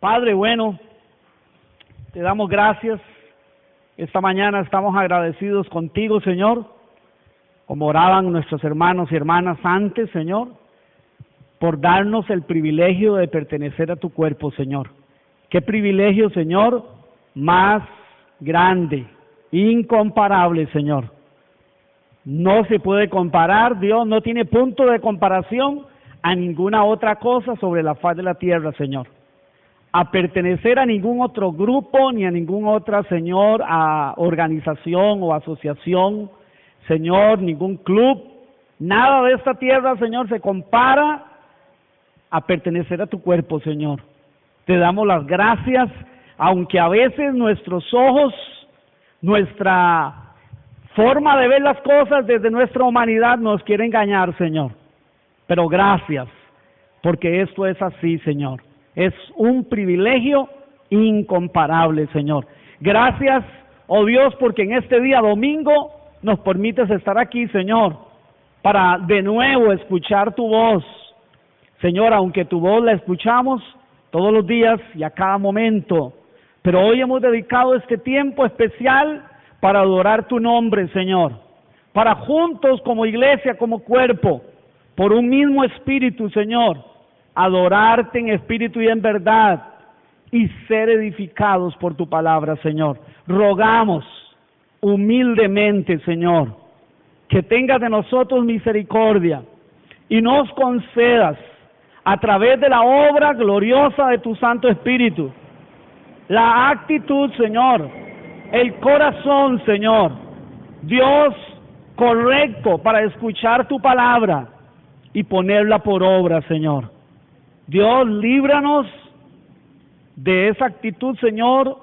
Padre bueno, te damos gracias. Esta mañana estamos agradecidos contigo, Señor, como oraban nuestros hermanos y hermanas antes, Señor, por darnos el privilegio de pertenecer a tu cuerpo, Señor. Qué privilegio, Señor, más grande, incomparable, Señor. No se puede comparar, Dios no tiene punto de comparación a ninguna otra cosa sobre la faz de la tierra, Señor. A pertenecer a ningún otro grupo, ni a ninguna otra, Señor, a organización o asociación, Señor, ningún club, nada de esta tierra, Señor, se compara a pertenecer a tu cuerpo, Señor. Te damos las gracias, aunque a veces nuestros ojos, nuestra forma de ver las cosas desde nuestra humanidad nos quiere engañar, Señor. Pero gracias, porque esto es así, Señor. Es un privilegio incomparable, Señor. Gracias, oh Dios, porque en este día domingo nos permites estar aquí, Señor, para de nuevo escuchar tu voz. Señor, aunque tu voz la escuchamos todos los días y a cada momento, pero hoy hemos dedicado este tiempo especial para adorar tu nombre, Señor, para juntos como iglesia, como cuerpo, por un mismo espíritu, Señor, adorarte en espíritu y en verdad y ser edificados por tu palabra, Señor. Rogamos humildemente, Señor, que tengas de nosotros misericordia y nos concedas a través de la obra gloriosa de tu Santo Espíritu, la actitud, Señor, el corazón, Señor, Dios, correcto para escuchar tu palabra y ponerla por obra, Señor. Dios, líbranos de esa actitud, Señor,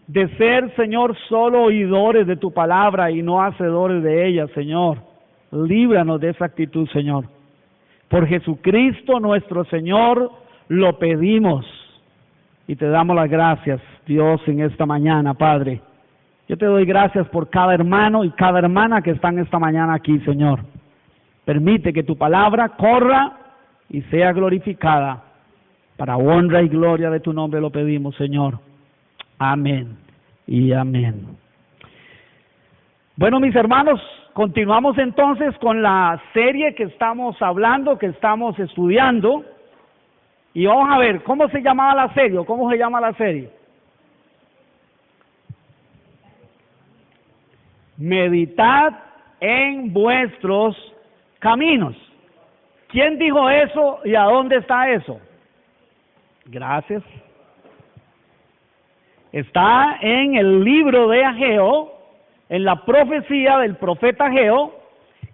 de ser, Señor, solo oidores de tu palabra y no hacedores de ella, Señor. Líbranos de esa actitud, Señor. Por Jesucristo nuestro Señor lo pedimos y te damos las gracias, Dios, en esta mañana, Padre. Yo te doy gracias por cada hermano y cada hermana que están esta mañana aquí, Señor. Permite que tu palabra corra y sea glorificada. Para honra y gloria de tu nombre lo pedimos, Señor. Amén y amén. Bueno, mis hermanos, continuamos entonces con la serie que estamos hablando, que estamos estudiando. Y vamos a ver, ¿cómo se llamaba la serie o cómo se llama la serie? Meditad en vuestros caminos. ¿Quién dijo eso y a dónde está eso? Gracias. Está en el libro de Ageo, en la profecía del profeta Ageo,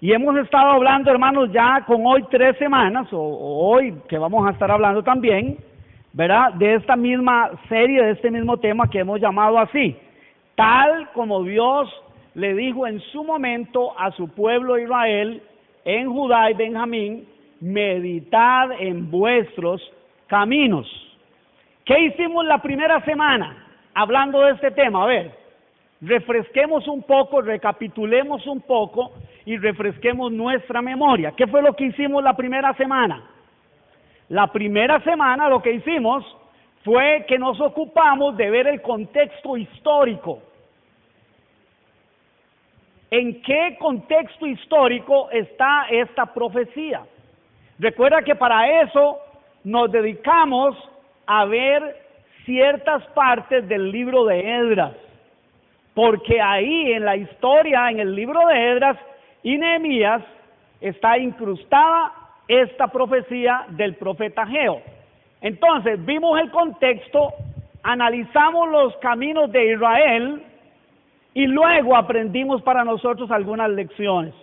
y hemos estado hablando, hermanos, ya con hoy 3 semanas, o hoy que vamos a estar hablando también, ¿verdad? De esta misma serie, de este mismo tema que hemos llamado así, tal como Dios le dijo en su momento a su pueblo Israel, en Judá y Benjamín, meditad en vuestros caminos. ¿Qué hicimos la primera semana hablando de este tema? A ver, refresquemos un poco, recapitulemos un poco y refresquemos nuestra memoria. ¿Qué fue lo que hicimos la primera semana? La primera semana lo que hicimos fue que nos ocupamos de ver el contexto histórico. ¿En qué contexto histórico está esta profecía? Recuerda que para eso nos dedicamos a ver ciertas partes del libro de Esdras, porque ahí en la historia, en el libro de Esdras y Nehemías, está incrustada esta profecía del profeta Ageo. Entonces, vimos el contexto, analizamos los caminos de Israel y luego aprendimos para nosotros algunas lecciones.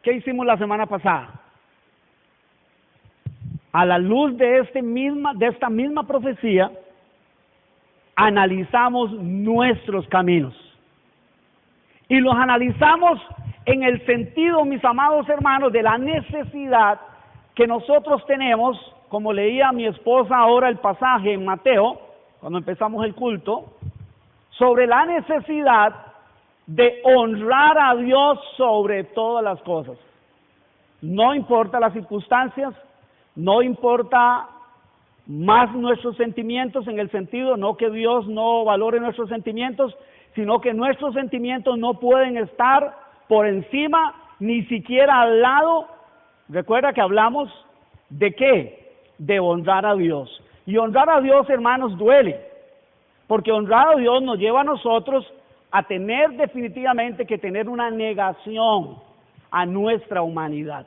¿Qué hicimos la semana pasada? A la luz de esta misma profecía, analizamos nuestros caminos. Y los analizamos en el sentido, mis amados hermanos, de la necesidad que nosotros tenemos, como leía mi esposa ahora el pasaje en Mateo, cuando empezamos el culto, sobre la necesidad de honrar a Dios sobre todas las cosas. No importa las circunstancias, no importa más nuestros sentimientos, en el sentido no que Dios no valore nuestros sentimientos, sino que nuestros sentimientos no pueden estar por encima, ni siquiera al lado. Recuerda que hablamos de ¿qué? De honrar a Dios. Y honrar a Dios, hermanos, duele, porque honrar a Dios nos lleva a nosotros a tener definitivamente que tener una negación a nuestra humanidad,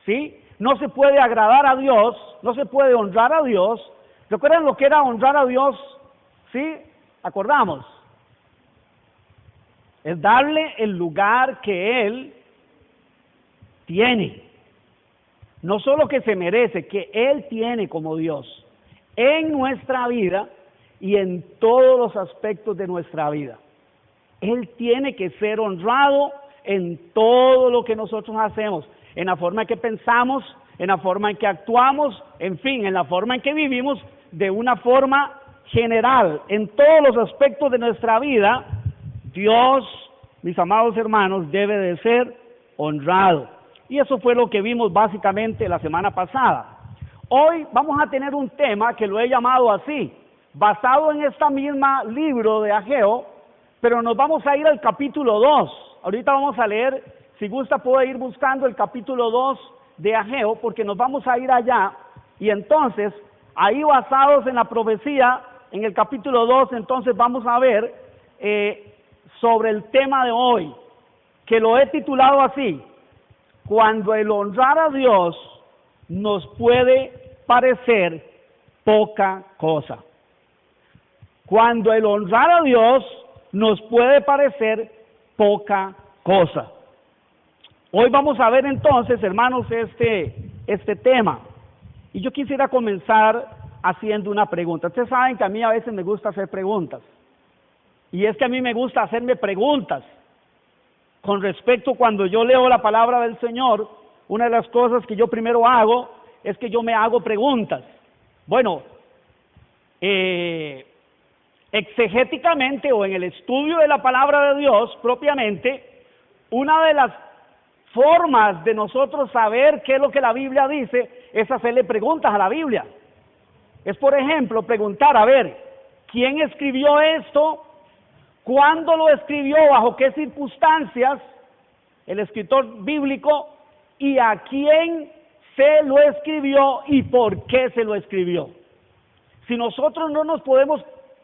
¿sí? No se puede agradar a Dios, no se puede honrar a Dios. ¿Recuerdan lo que era honrar a Dios? ¿Sí? ¿Acordamos? Es darle el lugar que Él tiene. No solo que se merece, que Él tiene como Dios en nuestra vida y en todos los aspectos de nuestra vida. Él tiene que ser honrado en todo lo que nosotros hacemos, en la forma en que pensamos, en la forma en que actuamos, en fin, en la forma en que vivimos, de una forma general, en todos los aspectos de nuestra vida. Dios, mis amados hermanos, debe de ser honrado. Y eso fue lo que vimos básicamente la semana pasada. Hoy vamos a tener un tema que lo he llamado así, basado en este mismo libro de Ageo, pero nos vamos a ir al capítulo 2. Ahorita vamos a leer, si gusta puede ir buscando el capítulo 2 de Ageo, porque nos vamos a ir allá, y entonces, ahí basados en la profecía, en el capítulo 2, entonces vamos a ver sobre el tema de hoy, que lo he titulado así: cuando el honrar a Dios nos puede parecer poca cosa. Cuando el honrar a Dios nos puede parecer poca cosa. Hoy vamos a ver entonces, hermanos, este tema. Y yo quisiera comenzar haciendo una pregunta. Ustedes saben que a mí a veces me gusta hacer preguntas. Y es que a mí me gusta hacerme preguntas. Con respecto, cuando yo leo la palabra del Señor, una de las cosas que yo primero hago es que yo me hago preguntas. Bueno, exegéticamente o en el estudio de la palabra de Dios propiamente, una de las formas de nosotros saber qué es lo que la Biblia dice es hacerle preguntas a la Biblia. Es, por ejemplo, preguntar, a ver, ¿quién escribió esto? ¿Cuándo lo escribió? ¿Bajo qué circunstancias? El escritor bíblico. ¿Y a quién se lo escribió y por qué se lo escribió? Si nosotros no nos podemos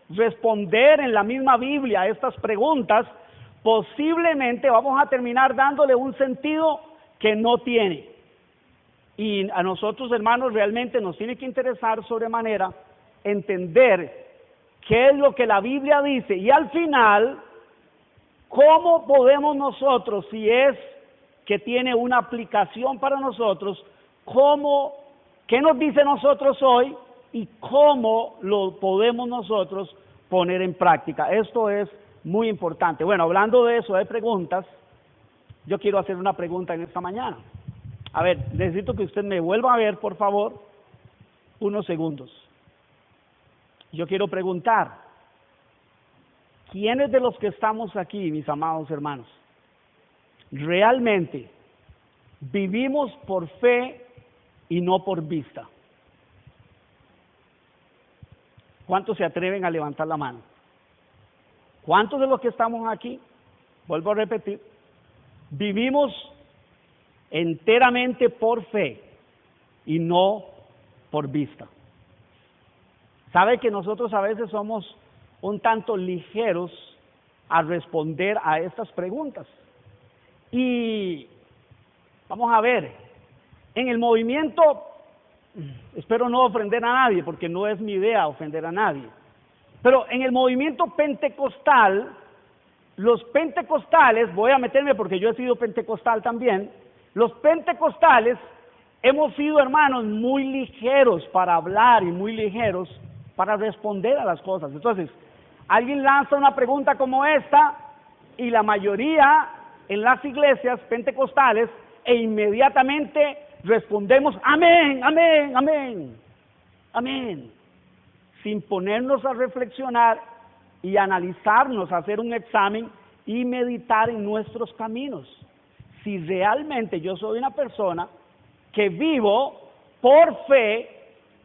responder en la misma Biblia a estas preguntas, posiblemente vamos a terminar dándole un sentido que no tiene. Y a nosotros, hermanos, realmente nos tiene que interesar sobremanera entender qué es lo que la Biblia dice, y al final, cómo podemos nosotros, si es que tiene una aplicación para nosotros, qué nos dice nosotros hoy y cómo lo podemos nosotros poner en práctica. Esto es muy importante. Bueno, hablando de eso, de preguntas, yo quiero hacer una pregunta en esta mañana. A ver, necesito que usted me vuelva a ver, por favor, unos segundos. Yo quiero preguntar, ¿quiénes de los que estamos aquí, mis amados hermanos, realmente vivimos por fe y no por vista? ¿Cuántos se atreven a levantar la mano? ¿Cuántos de los que estamos aquí, vuelvo a repetir, vivimos enteramente por fe y no por vista? ¿Sabe que nosotros a veces somos un tanto ligeros a responder a estas preguntas? Y vamos a ver, en el movimiento, espero no ofender a nadie, porque no es mi idea ofender a nadie, pero en el movimiento pentecostal, los pentecostales, voy a meterme porque yo he sido pentecostal también, los pentecostales hemos sido, hermanos, muy ligeros para hablar y muy ligeros para responder a las cosas. Entonces, alguien lanza una pregunta como esta y la mayoría en las iglesias pentecostales inmediatamente respondemos amén, amén, amén, amén, sin ponernos a reflexionar y analizarnos, hacer un examen y meditar en nuestros caminos. Si realmente yo soy una persona que vivo por fe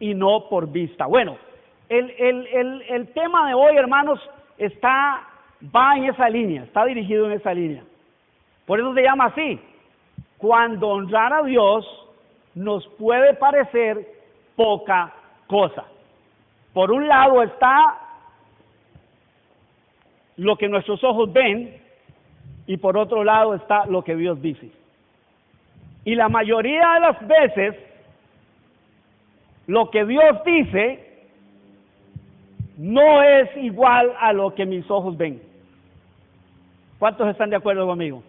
y no por vista. Bueno, el tema de hoy, hermanos, va en esa línea, está dirigido en esa línea. Por eso se llama así. Cuando honrar a Dios nos puede parecer poca cosa. Por un lado está lo que nuestros ojos ven y por otro lado está lo que Dios dice. Y la mayoría de las veces lo que Dios dice no es igual a lo que mis ojos ven. ¿Cuántos están de acuerdo conmigo?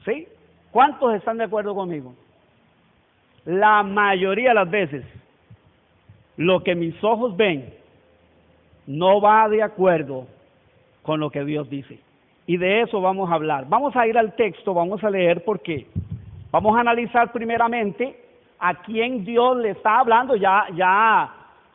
¿Sí? ¿Cuántos están de acuerdo conmigo? La mayoría de las veces lo que mis ojos ven no va de acuerdo con lo que Dios dice. Y de eso vamos a hablar. Vamos a ir al texto, vamos a leer porque vamos a analizar primeramente a quién Dios le está hablando. Ya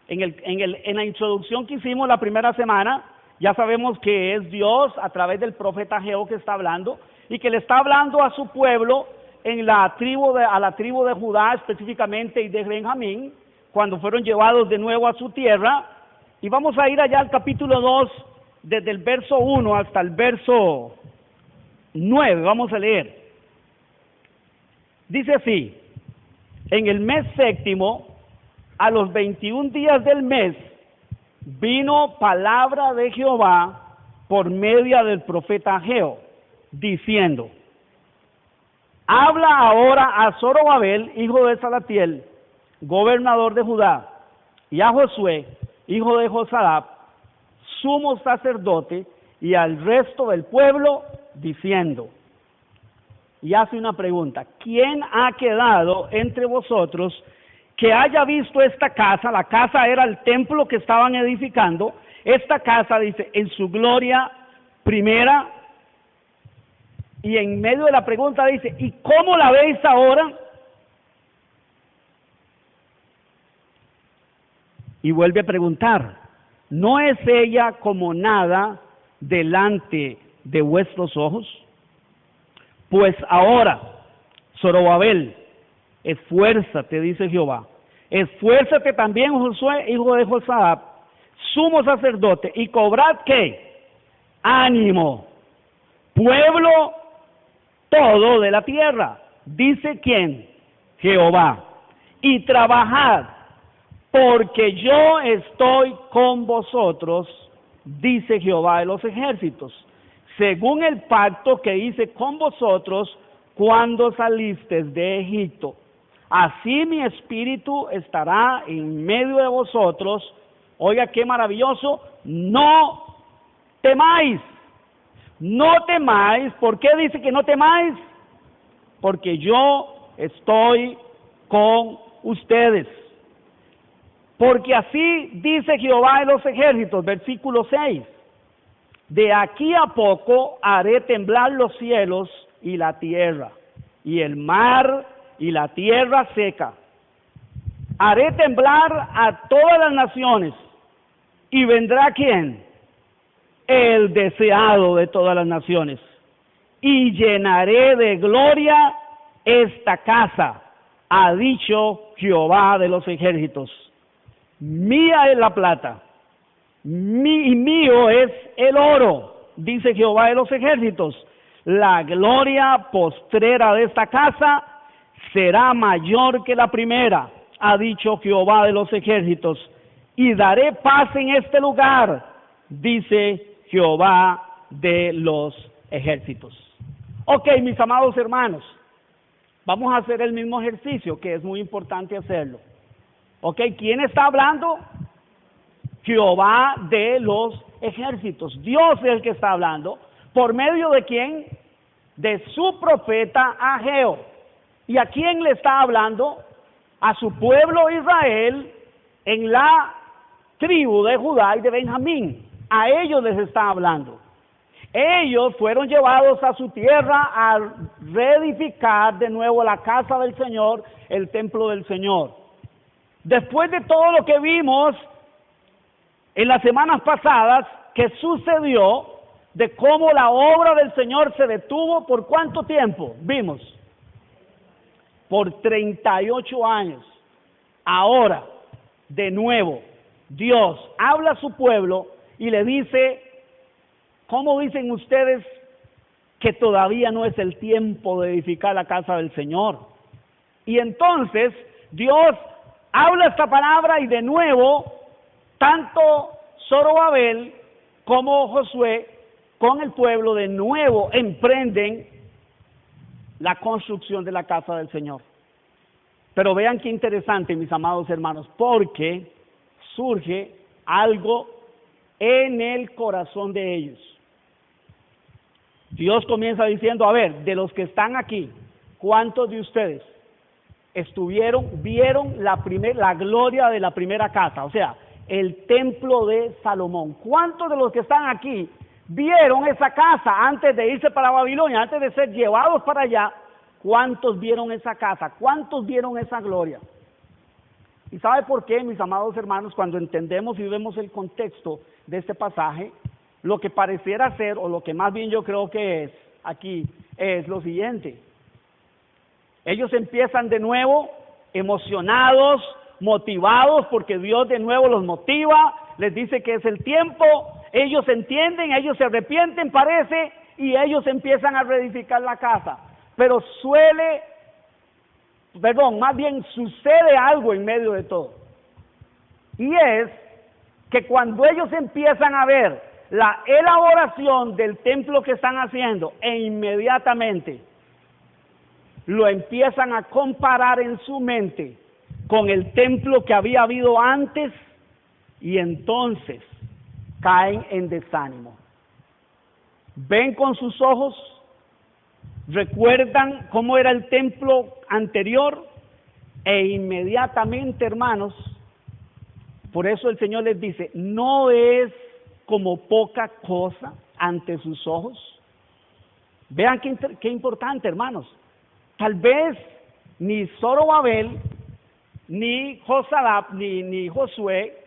en la introducción que hicimos la primera semana, ya sabemos que es Dios a través del profeta Ageo que está hablando y que le está hablando a su pueblo a la tribu de Judá específicamente y de Benjamín, cuando fueron llevados de nuevo a su tierra. Y vamos a ir allá al capítulo 2, desde el verso 1 hasta el verso 9, vamos a leer. Dice así: en el mes séptimo, a los 21 días del mes, vino palabra de Jehová por medio del profeta Ageo, diciendo: habla ahora a Zorobabel, hijo de Salatiel, gobernador de Judá, y a Josué, hijo de Josadap, sumo sacerdote, y al resto del pueblo, diciendo. Y hace una pregunta: ¿quién ha quedado entre vosotros que haya visto esta casa? La casa era el templo que estaban edificando. Esta casa, dice, en su gloria primera. Y en medio de la pregunta dice: ¿y cómo la veis ahora? Y vuelve a preguntar: ¿no es ella como nada delante de vuestros ojos? Pues ahora, Zorobabel, esfuérzate, dice Jehová, esfuérzate también, Josué, hijo de Josadap, sumo sacerdote, y cobrad ¿qué? Ánimo, pueblo todo de la tierra, dice ¿quién? Jehová, y trabajad, porque yo estoy con vosotros, dice Jehová de los ejércitos, según el pacto que hice con vosotros cuando salisteis de Egipto. Así mi espíritu estará en medio de vosotros. Oiga, qué maravilloso. No temáis. No temáis. ¿Por qué dice que no temáis? Porque yo estoy con ustedes. Porque así dice Jehová de los ejércitos, versículo 6. De aquí a poco haré temblar los cielos y la tierra, y el mar y la tierra seca. Haré temblar a todas las naciones, y vendrá ¿quién? El deseado de todas las naciones. Y llenaré de gloria esta casa, ha dicho Jehová de los ejércitos. Mía es la plata, y mío es el oro, dice Jehová de los ejércitos. La gloria postrera de esta casa será mayor que la primera, ha dicho Jehová de los ejércitos. Y daré paz en este lugar, dice Jehová de los ejércitos. Ok, mis amados hermanos, vamos a hacer el mismo ejercicio, que es muy importante hacerlo. Ok, ¿quién está hablando? Jehová de los ejércitos. Dios es el que está hablando. ¿Por medio de quién? De su profeta Ageo. ¿Y a quién le está hablando? A su pueblo Israel en la tribu de Judá y de Benjamín. A ellos les está hablando. Ellos fueron llevados a su tierra a reedificar de nuevo la casa del Señor, el templo del Señor. Después de todo lo que vimos en las semanas pasadas, que sucedió, de cómo la obra del Señor se detuvo, ¿por cuánto tiempo? Vimos, por 38 años. Ahora, de nuevo, Dios habla a su pueblo y le dice, ¿cómo dicen ustedes que todavía no es el tiempo de edificar la casa del Señor? Y entonces Dios habla esta palabra y de nuevo, tanto Zorobabel como Josué con el pueblo de nuevo emprenden la construcción de la casa del Señor. Pero vean qué interesante, mis amados hermanos, porque surge algo en el corazón de ellos. Dios comienza diciendo, a ver, de los que están aquí, ¿cuántos de ustedes vieron la gloria de la primera casa? O sea, el templo de Salomón. ¿Cuántos de los que están aquí vieron esa casa antes de irse para Babilonia, antes de ser llevados para allá? ¿Cuántos vieron esa casa? ¿Cuántos vieron esa gloria? ¿Y sabe por qué, mis amados hermanos? Cuando entendemos y vemos el contexto de este pasaje, lo que pareciera ser, o lo que más bien yo creo que es aquí, es lo siguiente. Ellos empiezan de nuevo emocionados, motivados, porque Dios de nuevo los motiva, les dice que es el tiempo, ellos entienden, ellos se arrepienten, parece, y ellos empiezan a reedificar la casa. Pero más bien sucede algo en medio de todo. Y es que cuando ellos empiezan a ver la elaboración del templo que están haciendo, e inmediatamente lo empiezan a comparar en su mente con el templo que había habido antes, y entonces caen en desánimo. Ven con sus ojos, recuerdan cómo era el templo anterior, e inmediatamente, hermanos, por eso el Señor les dice, no es como poca cosa ante sus ojos. Vean qué importante, hermanos. Tal vez ni Zorobabel, ni Josabad, ni Josué,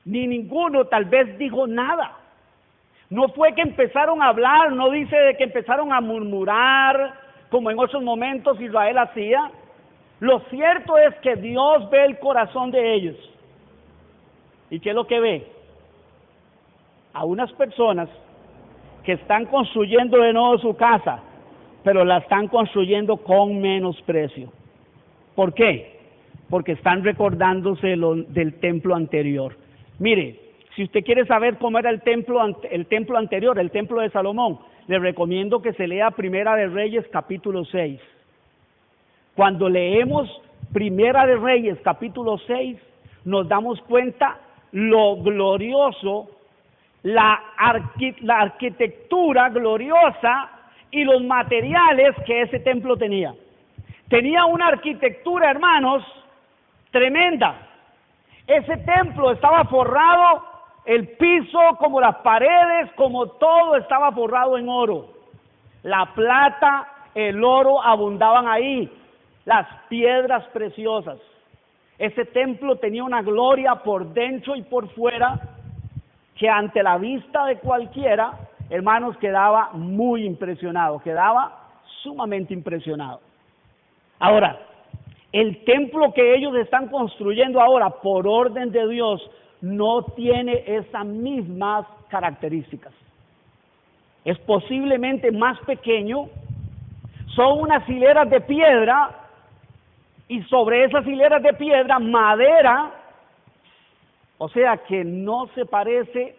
ni ninguno tal vez dijo nada. No fue que empezaron a hablar, no dice de que empezaron a murmurar, como en otros momentos Israel hacía. Lo cierto es que Dios ve el corazón de ellos. ¿Y qué es lo que ve? A unas personas que están construyendo de nuevo su casa, pero la están construyendo con menosprecio. ¿Por qué? Porque están recordándose del templo anterior. Mire, si usted quiere saber cómo era el templo anterior, el templo de Salomón, le recomiendo que se lea Primera de Reyes capítulo 6. Cuando leemos Primera de Reyes capítulo 6, nos damos cuenta lo glorioso, la arquitectura gloriosa y los materiales que ese templo tenía. Tenía una arquitectura, hermanos, tremenda. Ese templo estaba forrado, el piso, como las paredes, como todo estaba forrado en oro. La plata, el oro abundaban ahí, las piedras preciosas. Ese templo tenía una gloria por dentro y por fuera que ante la vista de cualquiera, hermanos, quedaba muy impresionado, quedaba sumamente impresionado. Ahora, el templo que ellos están construyendo ahora, por orden de Dios, no tiene esas mismas características. Es posiblemente más pequeño, son unas hileras de piedra, y sobre esas hileras de piedra, madera, o sea que no se parece,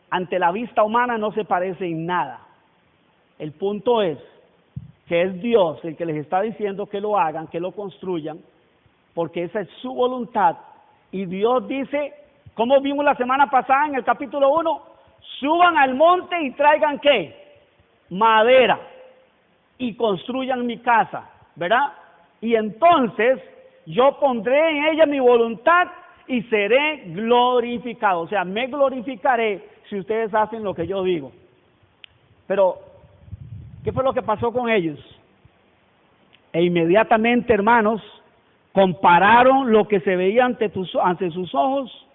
ante la vista humana no se parece en nada. El punto es que es Dios el que les está diciendo que lo hagan, que lo construyan, porque esa es su voluntad. Y Dios dice, como vimos la semana pasada en el capítulo 1, suban al monte y traigan ¿qué? Madera, y construyan mi casa, ¿verdad? Y entonces yo pondré en ella mi voluntad y seré glorificado. O sea, me glorificaré si ustedes hacen lo que yo digo. Pero, ¿qué fue lo que pasó con ellos? E inmediatamente, hermanos, compararon lo que se veía ante sus ojos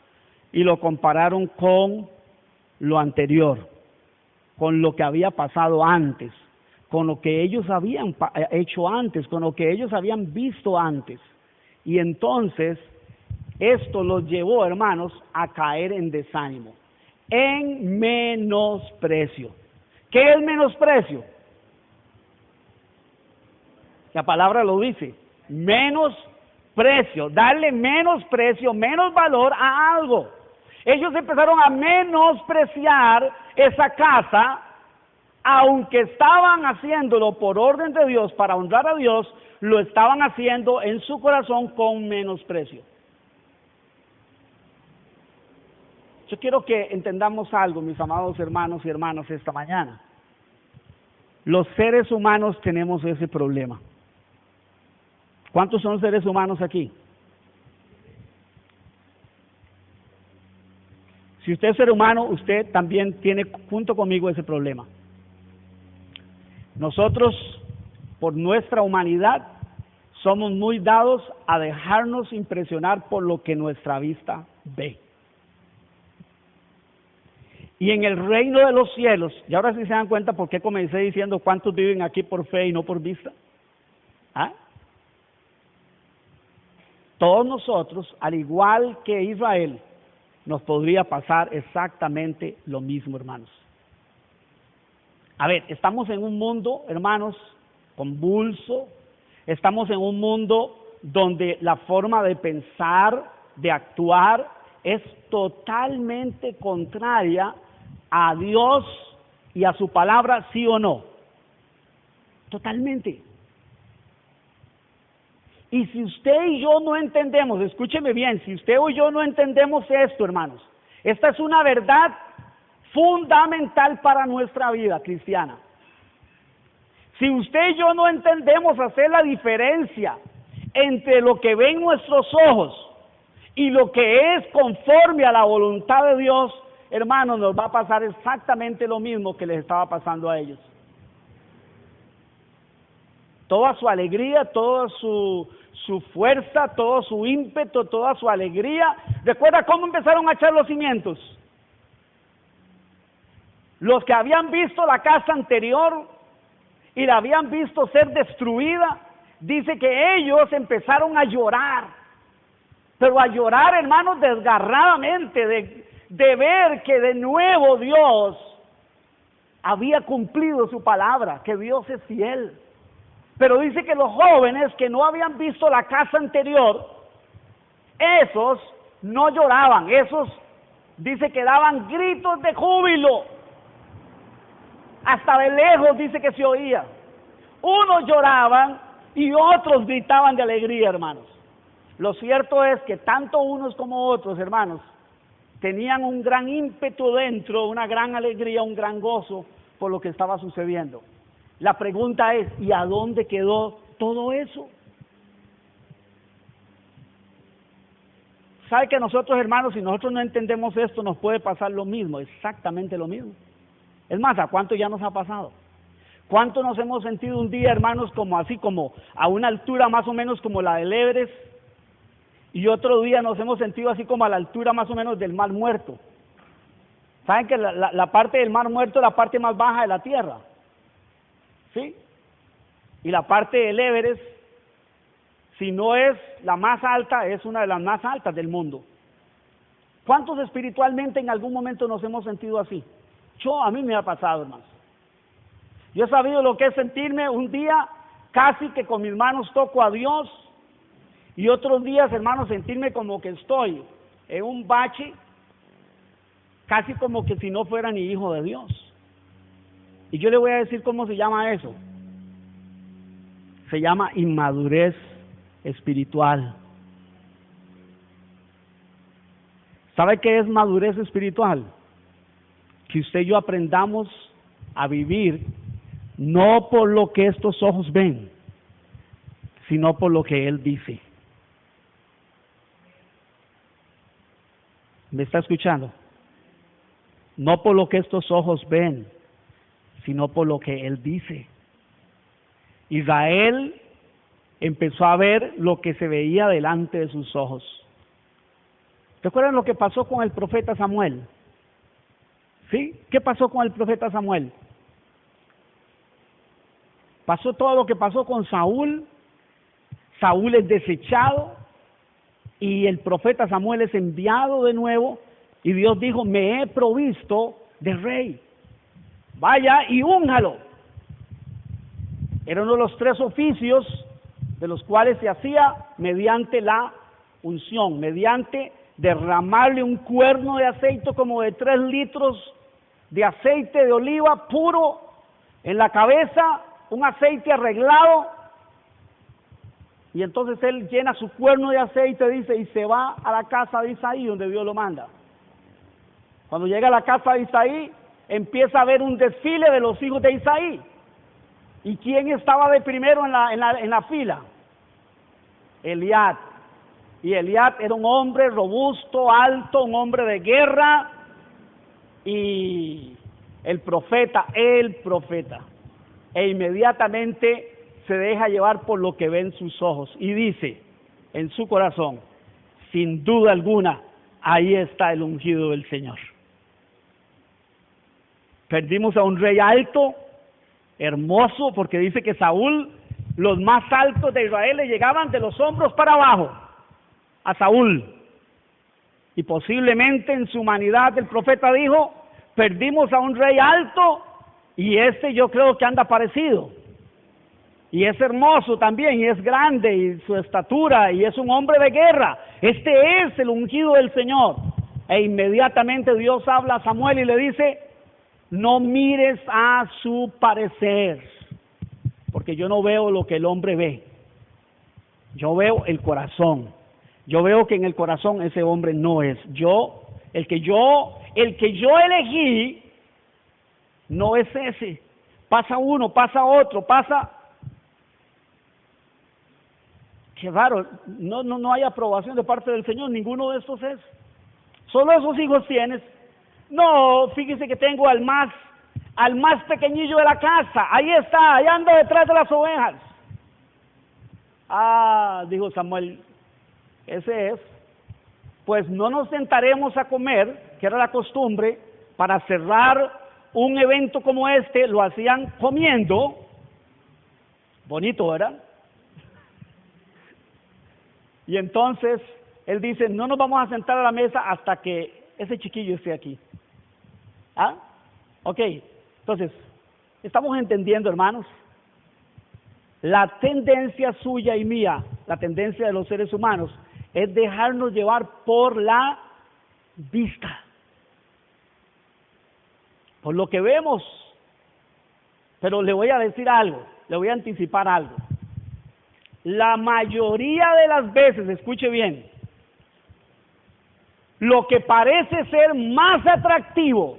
y lo compararon con lo anterior, con lo que había pasado antes, con lo que ellos habían hecho antes, con lo que ellos habían visto antes. Y entonces esto los llevó, hermanos, a caer en desánimo, en menosprecio. ¿Qué es menosprecio? La palabra lo dice, menosprecio, darle menosprecio, menos valor a algo. Ellos empezaron a menospreciar esa casa, aunque estaban haciéndolo por orden de Dios, para honrar a Dios, lo estaban haciendo en su corazón con menosprecio. Yo quiero que entendamos algo, mis amados hermanos y hermanas, esta mañana. Los seres humanos tenemos ese problema. ¿Cuántos son seres humanos aquí? Si usted es ser humano, usted también tiene junto conmigo ese problema. Nosotros, por nuestra humanidad, somos muy dados a dejarnos impresionar por lo que nuestra vista ve. Y en el reino de los cielos, y ahora sí se dan cuenta por qué comencé diciendo cuántos viven aquí por fe y no por vista. ¿Ah? Todos nosotros, al igual que Israel, nos podría pasar exactamente lo mismo, hermanos. A ver, estamos en un mundo, hermanos, convulso. Estamos en un mundo donde la forma de pensar, de actuar, es totalmente contraria a Dios y a su palabra, sí o no. Totalmente. Y si usted y yo no entendemos, escúcheme bien, si usted o yo no entendemos esto, hermanos, esta es una verdad fundamental para nuestra vida cristiana. Si usted y yo no entendemos hacer la diferencia entre lo que ven nuestros ojos y lo que es conforme a la voluntad de Dios, hermanos, nos va a pasar exactamente lo mismo que les estaba pasando a ellos. Toda su alegría, toda su fuerza, todo su ímpetu, toda su alegría. ¿Recuerda cómo empezaron a echar los cimientos? Los que habían visto la casa anterior y la habían visto ser destruida, dice que ellos empezaron a llorar, pero a llorar, hermanos, desgarradamente, de ver que de nuevo Dios había cumplido su palabra, que Dios es fiel. Pero dice que los jóvenes que no habían visto la casa anterior, esos no lloraban, esos dice que daban gritos de júbilo. Hasta de lejos dice que se oía. Unos lloraban y otros gritaban de alegría, hermanos. Lo cierto es que tanto unos como otros, hermanos, tenían un gran ímpetu dentro, una gran alegría, un gran gozo por lo que estaba sucediendo. La pregunta es, ¿y a dónde quedó todo eso? ¿Sabe que nosotros, hermanos, si nosotros no entendemos esto, nos puede pasar lo mismo, exactamente lo mismo? Es más, ¿a cuánto ya nos ha pasado? ¿Cuánto nos hemos sentido un día, hermanos, como así, como a una altura más o menos como la del Everest, y otro día nos hemos sentido así como a la altura más o menos del Mar Muerto? ¿Saben que la parte del Mar Muerto es la parte más baja de la Tierra? ¿Sí? Y la parte del Everest, si no es la más alta, es una de las más altas del mundo. ¿Cuántos espiritualmente en algún momento nos hemos sentido así? A mí me ha pasado, hermanos. Yo he sabido lo que es sentirme un día casi que con mis manos toco a Dios, y otros días, hermanos, sentirme como que estoy en un bache, casi como que si no fuera ni hijo de Dios. Y yo le voy a decir cómo se llama eso. Se llama inmadurez espiritual. ¿Sabe qué es madurez espiritual? Que usted y yo aprendamos a vivir no por lo que estos ojos ven, sino por lo que Él dice. ¿Me está escuchando? No por lo que estos ojos ven, sino por lo que Él dice. Israel empezó a ver lo que se veía delante de sus ojos. ¿Recuerdan lo que pasó con el profeta Samuel? ¿Sí? ¿Qué pasó con el profeta Samuel? Pasó todo lo que pasó con Saúl. Saúl es desechado, y el profeta Samuel es enviado de nuevo, y Dios dijo, me he provisto de rey, vaya y únjalo. Era uno de los 3 oficios de los cuales se hacía mediante la unción, mediante derramarle un cuerno de aceite como de 3 litros de aceite de oliva puro en la cabeza, un aceite arreglado, y entonces él llena su cuerno de aceite, dice, y se va a la casa de Isaí, donde Dios lo manda. Cuando llega a la casa de Isaí, empieza a ver un desfile de los hijos de Isaí. ¿Y quién estaba de primero en la fila? Eliab. Y Eliab era un hombre robusto, alto, un hombre de guerra, y el profeta, e inmediatamente se deja llevar por lo que ven sus ojos, y dice en su corazón, sin duda alguna, ahí está el ungido del Señor. Perdimos a un rey alto, hermoso, porque dice que Saúl, los más altos de Israel le llegaban de los hombros para abajo a Saúl, y posiblemente en su humanidad el profeta dijo, perdimos a un rey alto, y yo creo que anda parecido, y es hermoso también, y es grande, y su estatura, y es un hombre de guerra. Este es el ungido del Señor. E inmediatamente Dios habla a Samuel y le dice, no mires a su parecer, porque yo no veo lo que el hombre ve, yo veo el corazón. Yo veo que en el corazón ese hombre no es. El que yo elegí no es ese. Pasa uno, pasa otro, pasa. Qué raro, no hay aprobación de parte del Señor, ninguno de estos es. Solo esos hijos tienes. No, fíjese que tengo al más pequeñillo de la casa, ahí está, ahí anda detrás de las ovejas. Ah, dijo Samuel, ese es. Pues no nos sentaremos a comer, que era la costumbre, para cerrar un evento como este, lo hacían comiendo. Bonito, ¿verdad? Y entonces él dice, no nos vamos a sentar a la mesa hasta que ese chiquillo esté aquí. ¿Ah? Ok, entonces, estamos entendiendo, hermanos, la tendencia suya y mía, la tendencia de los seres humanos, es dejarnos llevar por la vista, por lo que vemos. Pero le voy a decir algo, le voy a anticipar algo. La mayoría de las veces, escuche bien, lo que parece ser más atractivo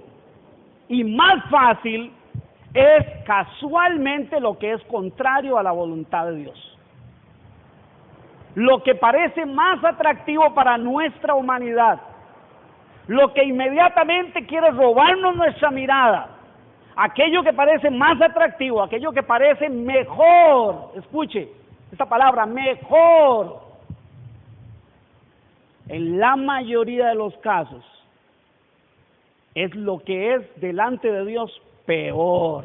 y más fácil es casualmente lo que es contrario a la voluntad de Dios. Lo que parece más atractivo para nuestra humanidad, lo que inmediatamente quiere robarnos nuestra mirada, aquello que parece más atractivo, aquello que parece mejor, escuche esta palabra, mejor, en la mayoría de los casos, es lo que es delante de Dios peor.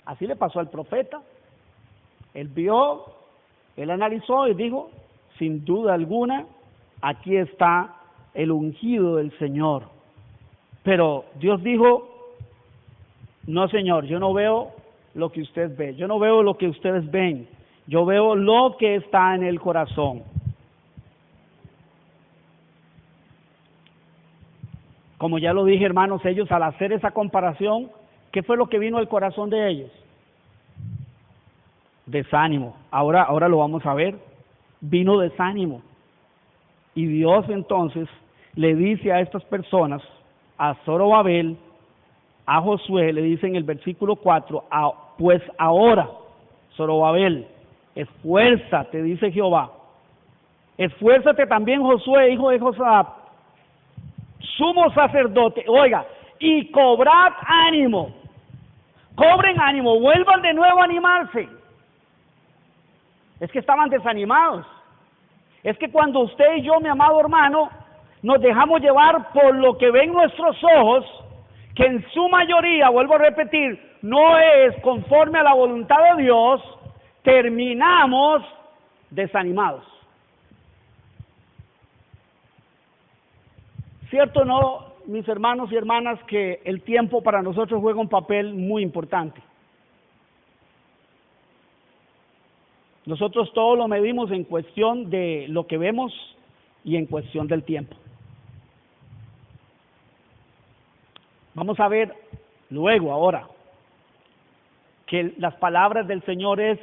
Así le pasó al profeta. Él vio, él analizó y dijo, sin duda alguna, aquí está el ungido del Señor. Pero Dios dijo, no, Señor, yo no veo lo que usted ve, yo no veo lo que ustedes ven, yo veo lo que está en el corazón. Como ya lo dije, hermanos, ellos al hacer esa comparación, ¿qué fue lo que vino al corazón de ellos? Desánimo. Ahora lo vamos a ver. Vino desánimo. Y Dios entonces le dice a estas personas, a Zorobabel, a Josué, le dice en el versículo 4, pues ahora, Zorobabel, esfuérzate, dice Jehová. Esfuérzate también, Josué, hijo de Josafat, sumo sacerdote, oiga, y cobrad ánimo, cobren ánimo, vuelvan de nuevo a animarse. Es que estaban desanimados. Es que cuando usted y yo, mi amado hermano, nos dejamos llevar por lo que ven nuestros ojos, que en su mayoría, vuelvo a repetir, no es conforme a la voluntad de Dios, terminamos desanimados. ¿Cierto o no, mis hermanos y hermanas, que el tiempo para nosotros juega un papel muy importante? Nosotros todo lo medimos en cuestión de lo que vemos y en cuestión del tiempo. Vamos a ver luego, ahora, que las palabras del Señor es: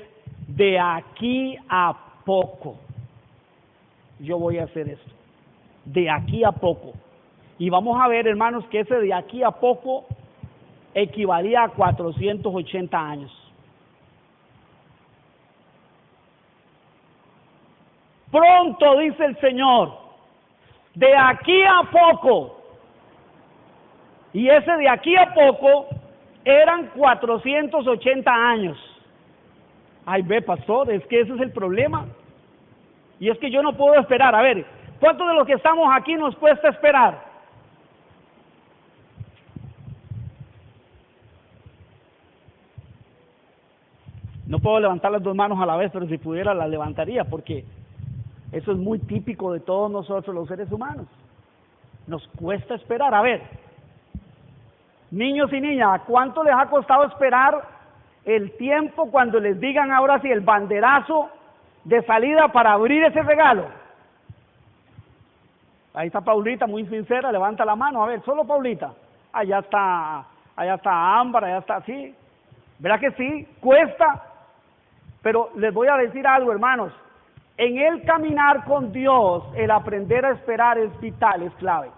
de aquí a poco yo voy a hacer esto, de aquí a poco. Y vamos a ver, hermanos, que ese de aquí a poco equivalía a 480 años. Pronto, dice el Señor, de aquí a poco. Y ese de aquí a poco eran 480 años. Ay, ve, pastor, es que ese es el problema. Y es que yo no puedo esperar. A ver, ¿cuántos de los que estamos aquí nos cuesta esperar? No puedo levantar las dos manos a la vez, pero si pudiera las levantaría, porque eso es muy típico de todos nosotros los seres humanos. Nos cuesta esperar. A ver, niños y niñas, ¿a cuánto les ha costado esperar el tiempo cuando les digan ahora sí el banderazo de salida para abrir ese regalo? Ahí está Paulita, muy sincera, levanta la mano. A ver, solo Paulita. Allá está Ámbar, allá está así. ¿Verdad que sí? Cuesta. Pero les voy a decir algo, hermanos. En el caminar con Dios, el aprender a esperar es vital, es clave.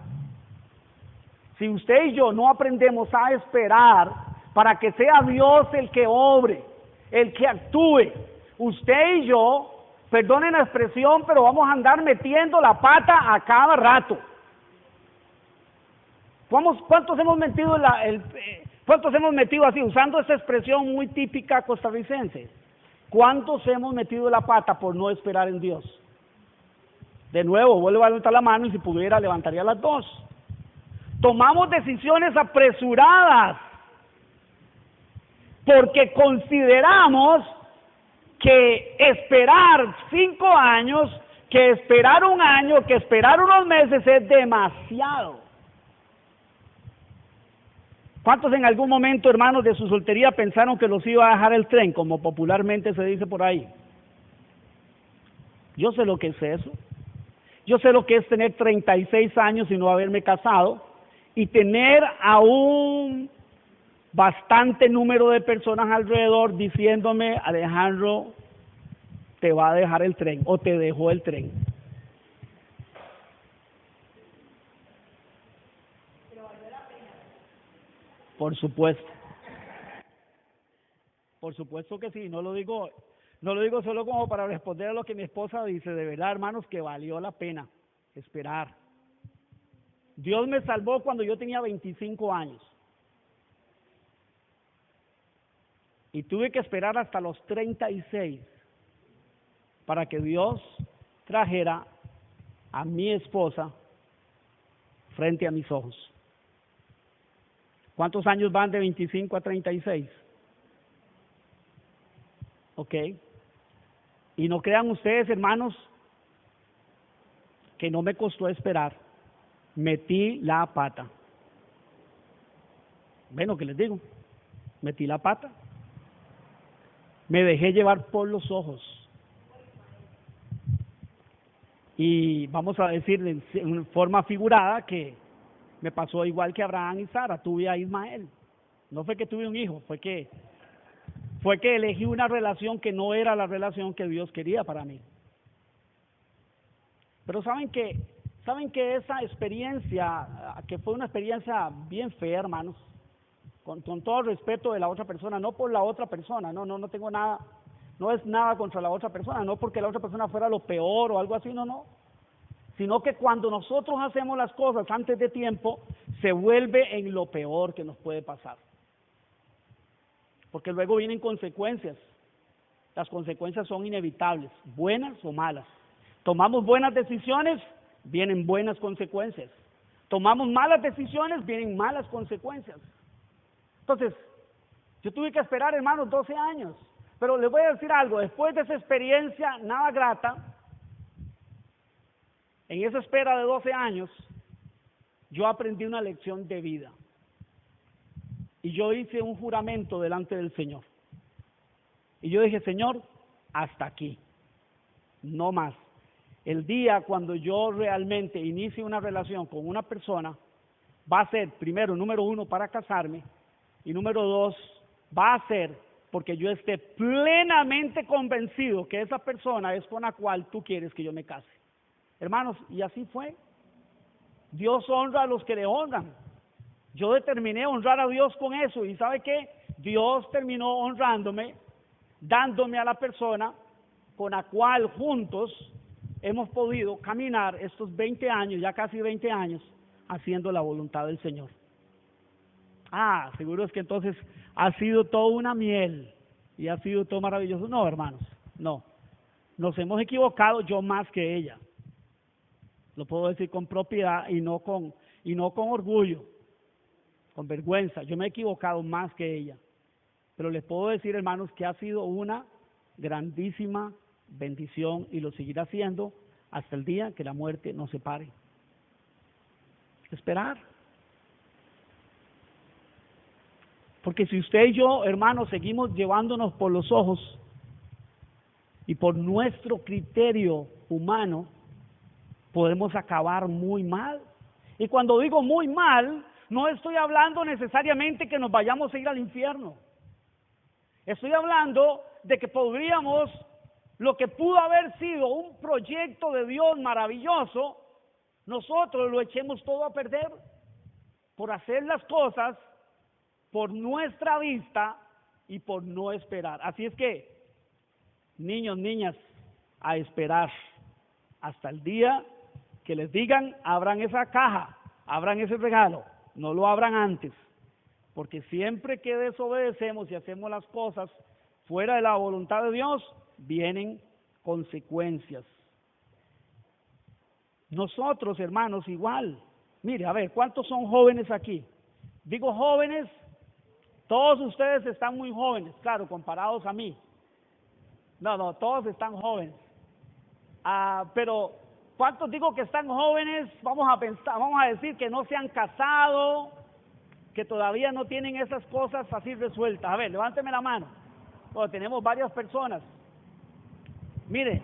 Si usted y yo no aprendemos a esperar para que sea Dios el que obre, el que actúe, usted y yo, perdonen la expresión, pero vamos a andar metiendo la pata a cada rato. ¿Cuántos hemos metido cuántos hemos metido así, usando esa expresión muy típica costarricense? ¿Cuántos hemos metido la pata por no esperar en Dios? De nuevo, vuelvo a levantar la mano y si pudiera levantaría las dos. Tomamos decisiones apresuradas porque consideramos que esperar 5 años, que esperar 1 año, que esperar unos meses es demasiado. ¿Cuántos en algún momento, hermanos, de su soltería pensaron que los iba a dejar el tren, como popularmente se dice por ahí? Yo sé lo que es eso. Yo sé lo que es tener 36 años y no haberme casado, y tener a un bastante número de personas alrededor diciéndome: Alejandro, te va a dejar el tren, o te dejó el tren. Por supuesto. Por supuesto que sí, no lo digo solo como para responder a lo que mi esposa dice. De verdad, hermanos, que valió la pena esperar. Dios me salvó cuando yo tenía 25 años. Y tuve que esperar hasta los 36 para que Dios trajera a mi esposa frente a mis ojos. ¿Cuántos años van de 25 a 36? ¿Ok? Y no crean ustedes, hermanos, que no me costó esperar. Metí la pata. ¿Ven lo que les digo? Metí la pata. Me dejé llevar por los ojos. Y vamos a decir en forma figurada que me pasó igual que Abraham y Sara. Tuve a Ismael. No fue que tuve un hijo, fue que elegí una relación que no era la relación que Dios quería para mí. Pero saben que esa experiencia, que fue una experiencia bien fea, hermanos, con todo el respeto de la otra persona, no por la otra persona, no tengo nada, no es nada contra la otra persona, no porque la otra persona fuera lo peor o algo así, no, sino que cuando nosotros hacemos las cosas antes de tiempo, se vuelve en lo peor que nos puede pasar. Porque luego vienen consecuencias. Las consecuencias son inevitables, buenas o malas. Tomamos buenas decisiones, vienen buenas consecuencias. Tomamos malas decisiones, vienen malas consecuencias. Entonces, yo tuve que esperar, hermanos, 12 años. Pero les voy a decir algo, después de esa experiencia nada grata, en esa espera de 12 años, yo aprendí una lección de vida. Y yo hice un juramento delante del Señor. Y yo dije, Señor, hasta aquí, no más. El día cuando yo realmente inicie una relación con una persona, va a ser, primero, número uno, para casarme, y número dos, va a ser porque yo esté plenamente convencido que esa persona es con la cual tú quieres que yo me case. Hermanos, y así fue. Dios honra a los que le honran. Yo determiné honrar a Dios con eso, y ¿sabe qué? Dios terminó honrándome, dándome a la persona con la cual juntos hemos podido caminar estos 20 años, ya casi 20 años, haciendo la voluntad del Señor. Seguro es que entonces ha sido toda una miel y ha sido todo maravilloso. No, hermanos, no. Nos hemos equivocado, yo más que ella. Lo puedo decir con propiedad y no con orgullo, con vergüenza. Yo me he equivocado más que ella. Pero les puedo decir, hermanos, que ha sido una grandísima bendición y lo seguirá haciendo hasta el día que la muerte nos separe. Esperar. Porque si usted y yo, hermanos, seguimos llevándonos por los ojos y por nuestro criterio humano, podemos acabar muy mal. Y cuando digo muy mal, no estoy hablando necesariamente que nos vayamos a ir al infierno. Estoy hablando de que podríamos, lo que pudo haber sido un proyecto de Dios maravilloso, nosotros lo echemos todo a perder por hacer las cosas por nuestra vista y por no esperar. Así es que, niños, niñas, a esperar hasta el día que les digan, abran esa caja, abran ese regalo, no lo abran antes, porque siempre que desobedecemos y hacemos las cosas fuera de la voluntad de Dios, vienen consecuencias. Nosotros, hermanos, igual. Mire, a ver, ¿cuántos son jóvenes aquí? Digo jóvenes, todos ustedes están muy jóvenes, claro, comparados a mí. No, todos están jóvenes. Pero ¿cuántos digo que están jóvenes? Vamos a decir que no se han casado, que todavía no tienen esas cosas así resueltas. A ver, levánteme la mano. Tenemos varias personas. Mire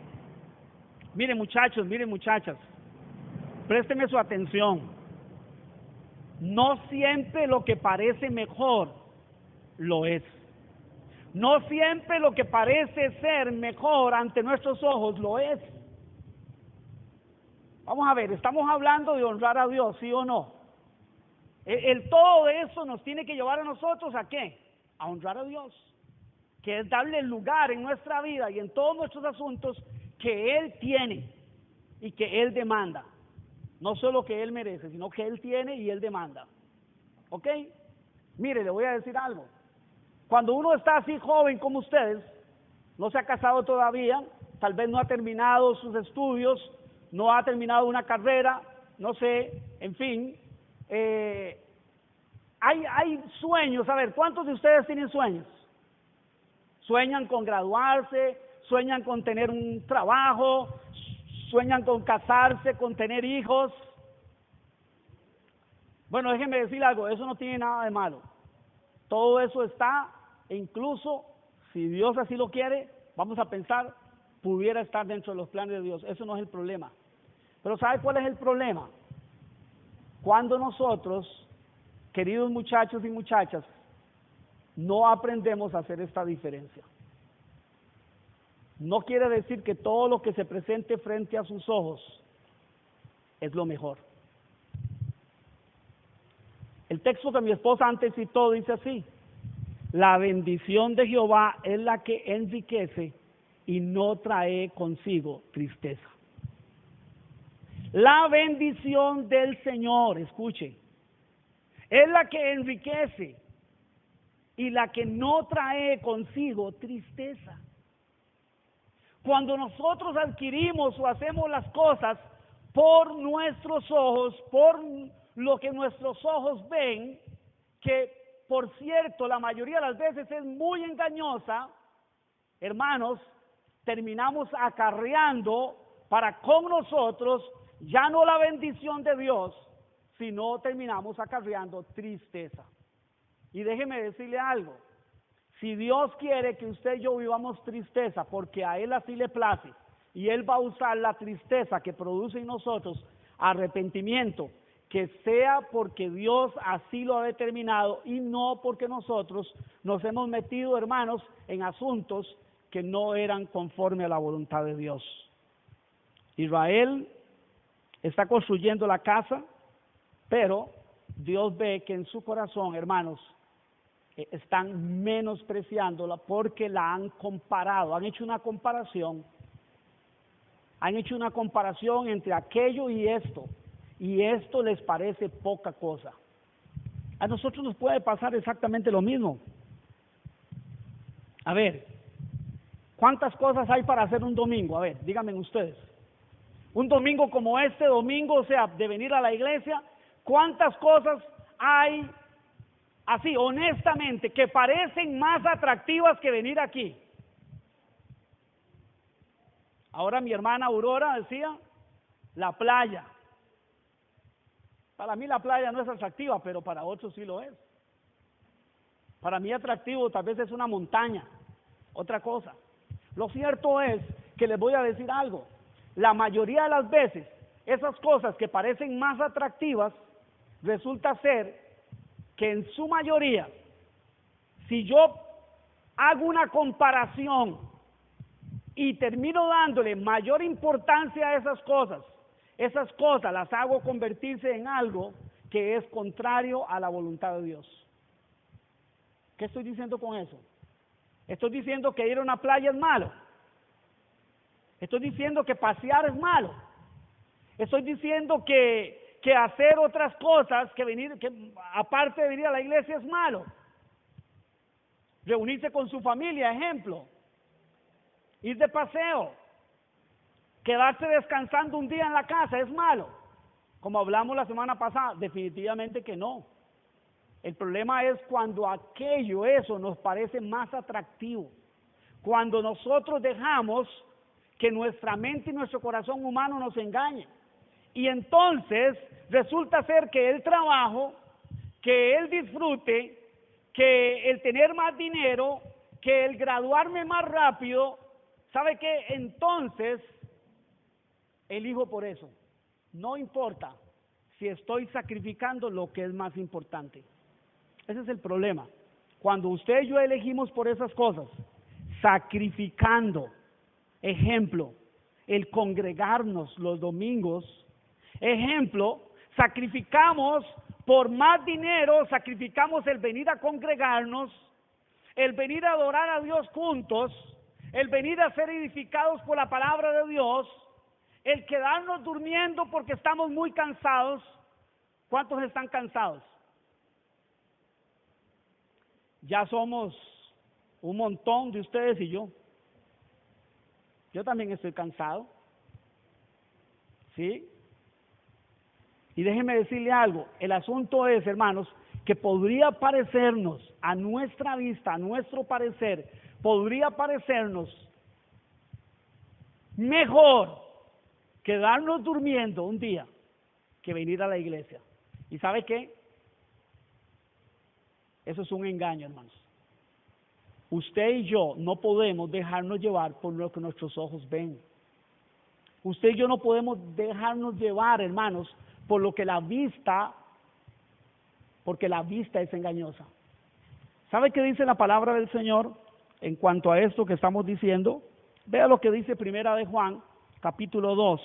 muchachos, miren muchachas, présteme su atención. No siempre lo que parece mejor lo es. No siempre lo que parece ser mejor ante nuestros ojos lo es. Vamos a ver, estamos hablando de honrar a Dios, ¿sí o no? El todo de eso nos tiene que llevar a nosotros ¿a qué? A honrar a Dios, que es darle el lugar en nuestra vida y en todos nuestros asuntos que Él tiene y que Él demanda. No solo que Él merece, sino que Él tiene y Él demanda. ¿Ok? Mire, le voy a decir algo. Cuando uno está así joven como ustedes, no se ha casado todavía, tal vez no ha terminado sus estudios, no ha terminado una carrera, no sé, en fin, hay sueños. A ver, ¿cuántos de ustedes tienen sueños? Sueñan con graduarse, sueñan con tener un trabajo, sueñan con casarse, con tener hijos. Bueno, déjenme decir algo, eso no tiene nada de malo. Todo eso está, e incluso, si Dios así lo quiere, vamos a pensar, pudiera estar dentro de los planes de Dios. Eso no es el problema. Pero ¿sabe cuál es el problema? Cuando nosotros, queridos muchachos y muchachas, no aprendemos a hacer esta diferencia. No quiere decir que todo lo que se presente frente a sus ojos es lo mejor. El texto que mi esposa antes citó dice así: la bendición de Jehová es la que enriquece y no trae consigo tristeza. La bendición del Señor, escuche, es la que enriquece y la que no trae consigo tristeza. Cuando nosotros adquirimos o hacemos las cosas por nuestros ojos, por lo que nuestros ojos ven, que por cierto la mayoría de las veces es muy engañosa, hermanos, terminamos acarreando para con nosotros ya no la bendición de Dios, si no terminamos acarreando tristeza. Y déjeme decirle algo, si Dios quiere que usted y yo vivamos tristeza, porque a Él así le place, y Él va a usar la tristeza que produce en nosotros arrepentimiento, que sea porque Dios así lo ha determinado y no porque nosotros nos hemos metido, hermanos, en asuntos que no eran conforme a la voluntad de Dios. Israel está construyendo la casa, pero Dios ve que en su corazón, hermanos, están menospreciándola porque la han comparado, han hecho una comparación entre aquello y esto les parece poca cosa. A nosotros nos puede pasar exactamente lo mismo. A ver, ¿cuántas cosas hay para hacer un domingo? A ver, díganme ustedes. Un domingo como este domingo, o sea, de venir a la iglesia, ¿cuántas cosas hay así, honestamente, que parecen más atractivas que venir aquí? Ahora mi hermana Aurora decía, la playa. Para mí la playa no es atractiva, pero para otros sí lo es. Para mí atractivo tal vez es una montaña, otra cosa. Lo cierto es que les voy a decir algo. La mayoría de las veces, esas cosas que parecen más atractivas, resulta ser que en su mayoría, si yo hago una comparación y termino dándole mayor importancia a esas cosas las hago convertirse en algo que es contrario a la voluntad de Dios. ¿Qué estoy diciendo con eso? Estoy diciendo que ir a una playa es malo. Estoy diciendo que pasear es malo. Estoy diciendo que hacer otras cosas, que aparte de venir a la iglesia es malo. Reunirse con su familia, ejemplo. Ir de paseo. Quedarse descansando un día en la casa es malo. Como hablamos la semana pasada, definitivamente que no. El problema es cuando eso nos parece más atractivo. Cuando nosotros dejamos que nuestra mente y nuestro corazón humano nos engañen. Y entonces resulta ser que el trabajo, que el disfrute, que el tener más dinero, que el graduarme más rápido, ¿sabe qué? Entonces elijo por eso. No importa si estoy sacrificando lo que es más importante. Ese es el problema. Cuando usted y yo elegimos por esas cosas, sacrificando, ejemplo, el congregarnos los domingos, ejemplo, sacrificamos por más dinero, sacrificamos el venir a congregarnos, el venir a adorar a Dios juntos, el venir a ser edificados por la palabra de Dios, el quedarnos durmiendo porque estamos muy cansados. ¿Cuántos están cansados? Ya somos un montón de ustedes y yo. Yo también estoy cansado. ¿Sí? Y déjeme decirle algo, el asunto es, hermanos, que podría parecernos, a nuestra vista, a nuestro parecer, podría parecernos mejor quedarnos durmiendo un día que venir a la iglesia. ¿Y sabe qué? Eso es un engaño, hermanos. Usted y yo no podemos dejarnos llevar por lo que nuestros ojos ven. Usted y yo no podemos dejarnos llevar, hermanos, por lo que porque la vista es engañosa. ¿Sabe qué dice la palabra del Señor en cuanto a esto que estamos diciendo? Vea lo que dice Primera de Juan, capítulo 2,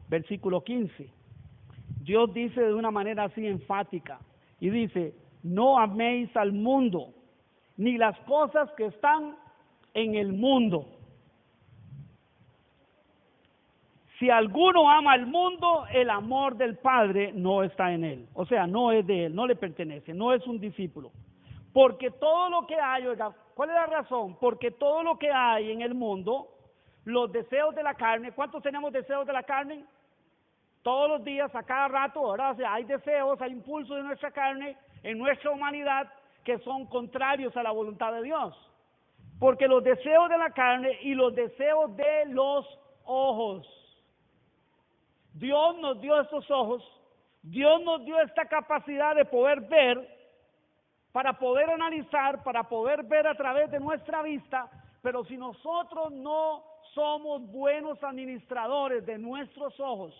versículo 15. Dios dice de una manera así enfática, y dice, no améis al mundo, ni las cosas que están en el mundo. Si alguno ama al mundo, el amor del Padre no está en él. O sea, no es de él, no le pertenece, no es un discípulo. Porque todo lo que hay, oiga, ¿cuál es la razón? Porque todo lo que hay en el mundo, los deseos de la carne, ¿cuántos tenemos deseos de la carne? Todos los días, a cada rato, ¿verdad? O sea, hay deseos, hay impulsos de nuestra carne, en nuestra humanidad, que son contrarios a la voluntad de Dios. Porque los deseos de la carne y los deseos de los ojos. Dios nos dio estos ojos Dios nos dio esta capacidad de poder ver, para poder analizar, para poder ver a través de nuestra vista, pero si nosotros no somos buenos administradores de nuestros ojos,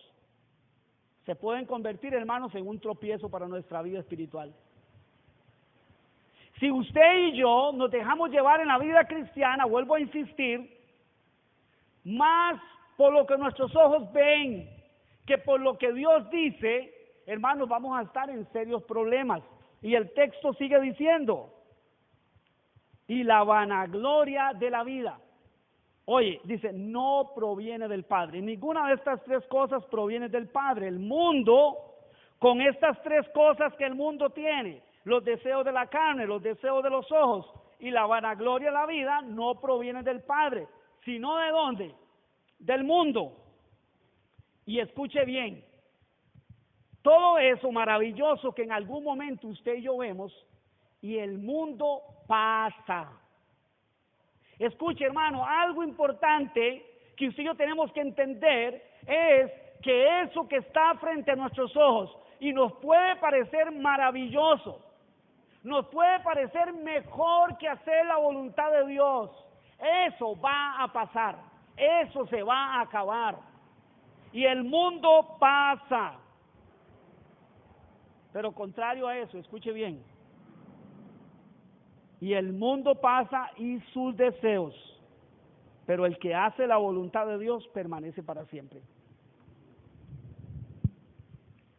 se pueden convertir, hermanos, en un tropiezo para nuestra vida espiritual. Si usted y yo nos dejamos llevar en la vida cristiana, vuelvo a insistir, más por lo que nuestros ojos ven que por lo que Dios dice, hermanos, vamos a estar en serios problemas. Y el texto sigue diciendo, y la vanagloria de la vida. Oye, dice, no proviene del Padre. Ninguna de estas tres cosas proviene del Padre. El mundo, con estas tres cosas que el mundo tiene, los deseos de la carne, los deseos de los ojos y la vanagloria de la vida, no proviene del Padre, sino ¿de dónde? Del mundo. Y escuche bien, todo eso maravilloso que en algún momento usted y yo vemos, y el mundo pasa. Escuche, hermano, algo importante que usted y yo tenemos que entender es que eso que está frente a nuestros ojos y nos puede parecer maravilloso, nos puede parecer mejor que hacer la voluntad de Dios, eso va a pasar, eso se va a acabar. Y el mundo pasa. Pero contrario a eso, escuche bien, y el mundo pasa y sus deseos, pero el que hace la voluntad de Dios permanece para siempre.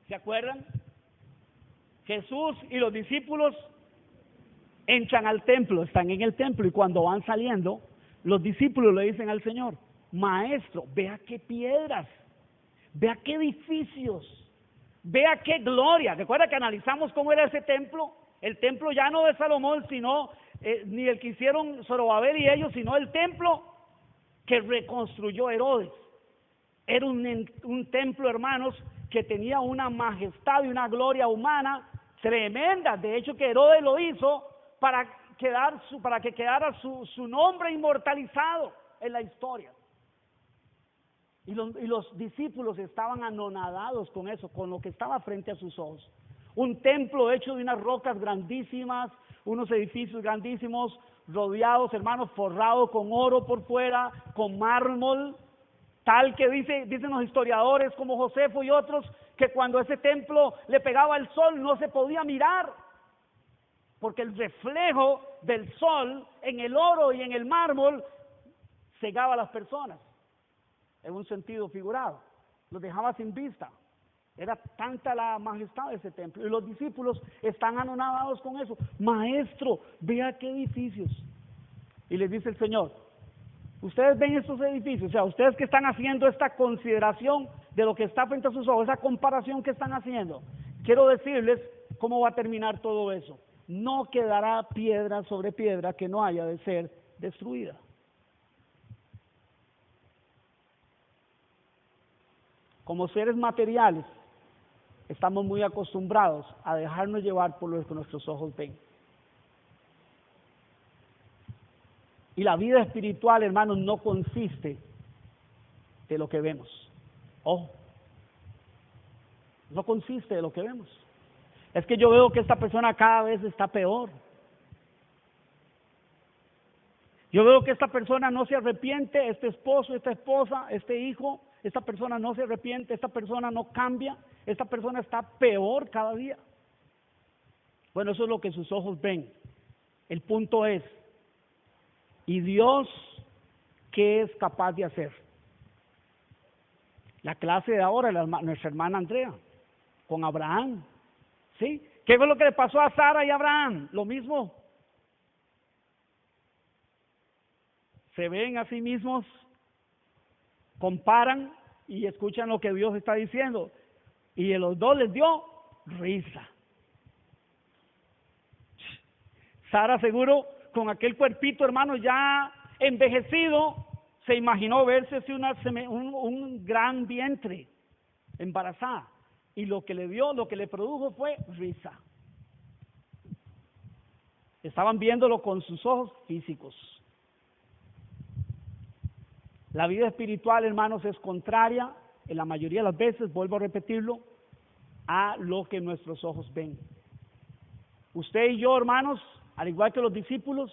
¿Se acuerdan? Jesús y los discípulos entran al templo, están en el templo, y cuando van saliendo, los discípulos le dicen al Señor, Maestro, vea qué piedras, vea qué edificios, vea qué gloria. ¿Recuerda que analizamos cómo era ese templo? El templo ya no de Salomón, sino ni el que hicieron Zorobabel y ellos, sino el templo que reconstruyó Herodes. Era un templo, hermanos, que tenía una majestad y una gloria humana tremenda. De hecho, que Herodes lo hizo para que quedara su nombre inmortalizado en la historia. Y los discípulos estaban anonadados con eso, con lo que estaba frente a sus ojos. Un templo hecho de unas rocas grandísimas, unos edificios grandísimos, rodeados, hermanos, forrados con oro por fuera, con mármol, tal que dicen los historiadores como Josefo y otros, que cuando ese templo le pegaba el sol no se podía mirar, porque el reflejo del sol en el oro y en el mármol cegaba a las personas, en un sentido figurado, los dejaba sin vista. Era tanta la majestad de ese templo, y los discípulos están anonadados con eso. Maestro, vea qué edificios. Y les dice el Señor, ustedes ven estos edificios, o sea, ustedes que están haciendo esta consideración de lo que está frente a sus ojos, esa comparación que están haciendo, quiero decirles cómo va a terminar todo eso. No quedará piedra sobre piedra que no haya de ser destruida. Como seres materiales, estamos muy acostumbrados a dejarnos llevar por lo que nuestros ojos ven. Y la vida espiritual, hermanos, no consiste de lo que vemos. Ojo, no consiste de lo que vemos. Es que yo veo que esta persona cada vez está peor. Yo veo que esta persona no se arrepiente, este esposo, esta esposa, este hijo, esta persona no se arrepiente, esta persona no cambia, esta persona está peor cada día. Bueno, eso es lo que sus ojos ven. El punto es, ¿y Dios qué es capaz de hacer? La clase de ahora, nuestra hermana Andrea, con Abraham, ¿sí? ¿Qué fue lo que le pasó a Sara y a Abraham? Lo mismo. Se ven a sí mismos, comparan y escuchan lo que Dios está diciendo, y a los dos les dio risa. Sara seguro con aquel cuerpito, hermano, ya envejecido, se imaginó verse un gran vientre, embarazada, y lo que le produjo fue risa. Estaban viéndolo con sus ojos físicos. La vida espiritual, hermanos, es contraria, en la mayoría de las veces, vuelvo a repetirlo, a lo que nuestros ojos ven. Usted y yo, hermanos, al igual que los discípulos,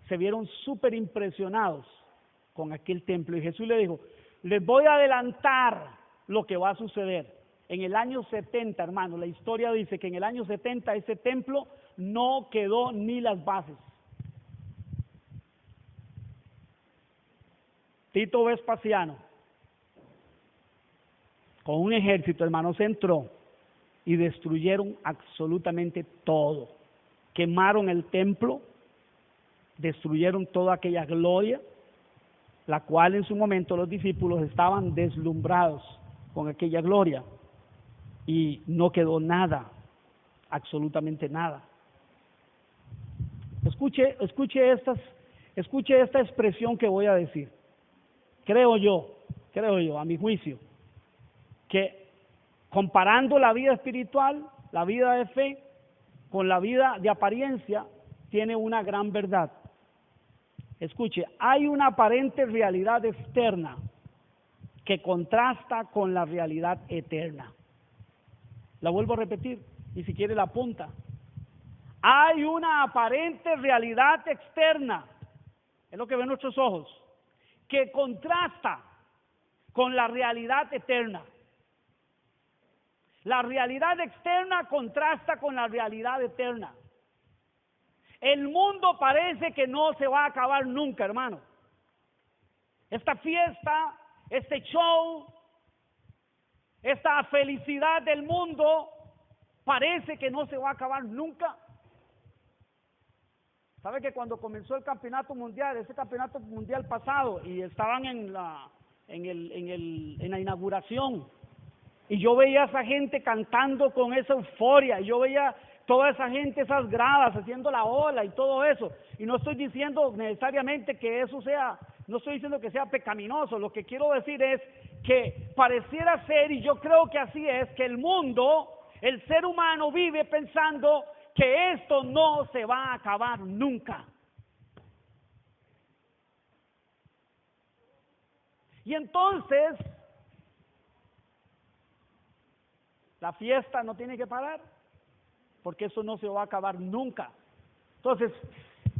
se vieron súper impresionados con aquel templo. Y Jesús le dijo, les voy a adelantar lo que va a suceder. En el año 70, hermanos, la historia dice que en el año 70 ese templo no quedó ni las bases. Tito Vespasiano, con un ejército, hermanos, entró y destruyeron absolutamente todo. Quemaron el templo, destruyeron toda aquella gloria, la cual en su momento los discípulos estaban deslumbrados con aquella gloria, y no quedó nada, absolutamente nada. Escuche esta expresión que voy a decir. Creo yo, a mi juicio, que comparando la vida espiritual, la vida de fe, con la vida de apariencia, tiene una gran verdad. Escuche, hay una aparente realidad externa que contrasta con la realidad eterna. La vuelvo a repetir, y si quiere la apunta. Hay una aparente realidad externa, es lo que ven nuestros ojos, que contrasta con la realidad eterna. La realidad externa contrasta con la realidad eterna. El mundo parece que no se va a acabar nunca, hermano. Esta fiesta, este show, esta felicidad del mundo parece que no se va a acabar nunca. ¿Sabe que cuando comenzó el campeonato mundial, ese campeonato mundial pasado, y estaban en la inauguración, y yo veía a esa gente cantando con esa euforia, y yo veía toda esa gente, esas gradas, haciendo la ola y todo eso, y no estoy diciendo necesariamente que eso sea, no estoy diciendo que sea pecaminoso, lo que quiero decir es que pareciera ser, y yo creo que así es, que el mundo, el ser humano vive pensando que esto no se va a acabar nunca. Y entonces, la fiesta no tiene que parar, porque eso no se va a acabar nunca. Entonces,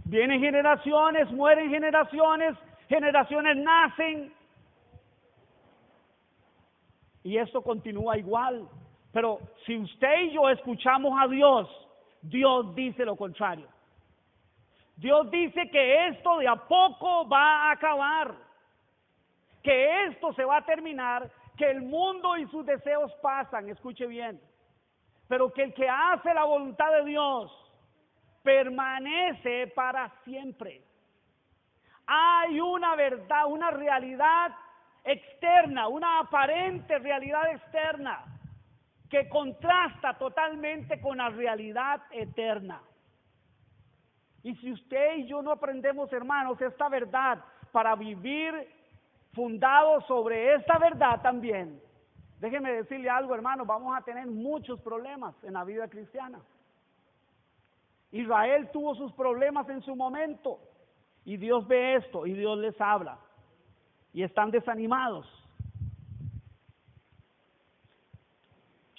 vienen generaciones, mueren generaciones, generaciones nacen, y esto continúa igual. Pero si usted y yo escuchamos a Dios, Dios dice lo contrario. Dios dice que esto de a poco va a acabar, que esto se va a terminar, que el mundo y sus deseos pasan, escuche bien, pero que el que hace la voluntad de Dios permanece para siempre. Hay una verdad, una realidad externa, una aparente realidad externa que contrasta totalmente con la realidad eterna. Y si usted y yo no aprendemos, hermanos, esta verdad para vivir fundados sobre esta verdad también, déjeme decirle algo, hermanos, vamos a tener muchos problemas en la vida cristiana. Israel tuvo sus problemas en su momento, y Dios ve esto, y Dios les habla, y están desanimados.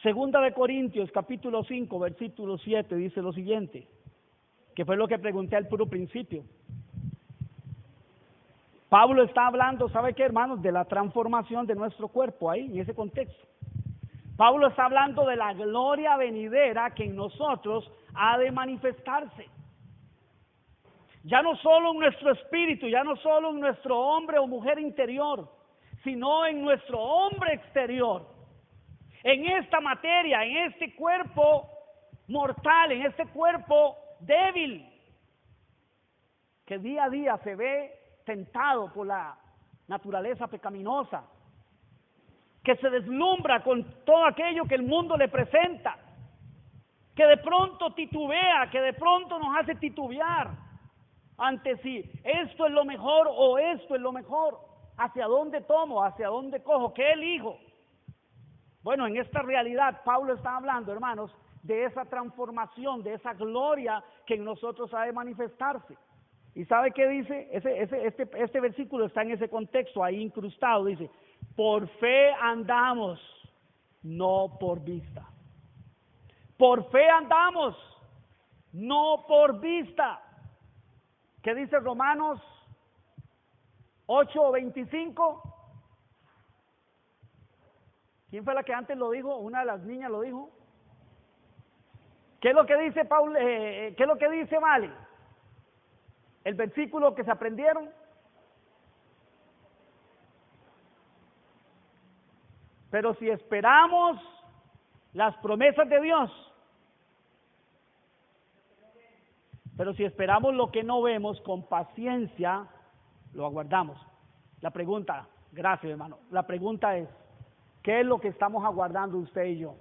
Segunda de Corintios, capítulo 5, versículo 7, dice lo siguiente, que fue lo que pregunté al puro principio. Pablo está hablando, ¿sabe qué, hermanos? De la transformación de nuestro cuerpo ahí, en ese contexto. Pablo está hablando de la gloria venidera que en nosotros ha de manifestarse. Ya no solo en nuestro espíritu, ya no solo en nuestro hombre o mujer interior, sino en nuestro hombre exterior. En esta materia, en este cuerpo mortal, en este cuerpo débil, que día a día se ve tentado por la naturaleza pecaminosa, que se deslumbra con todo aquello que el mundo le presenta, que de pronto titubea, que de pronto nos hace titubear ante si esto es lo mejor o esto es lo mejor, hacia dónde tomo, hacia dónde cojo, qué elijo. Bueno, en esta realidad Pablo está hablando, hermanos, de esa transformación, de esa gloria que en nosotros ha de manifestarse. ¿Y sabe qué dice? Este versículo está en ese contexto, ahí incrustado, dice, por fe andamos, no por vista. Por fe andamos, no por vista. ¿Qué dice Romanos 8:25? ¿Quién fue la que antes lo dijo? Una de las niñas lo dijo. ¿Qué es lo que dice ¿qué es lo que dice Mali? El versículo que se aprendieron. Pero si esperamos las promesas de Dios, pero si esperamos lo que no vemos, con paciencia lo aguardamos. La pregunta, gracias hermano, la pregunta es, ¿qué es lo que estamos aguardando usted y yo?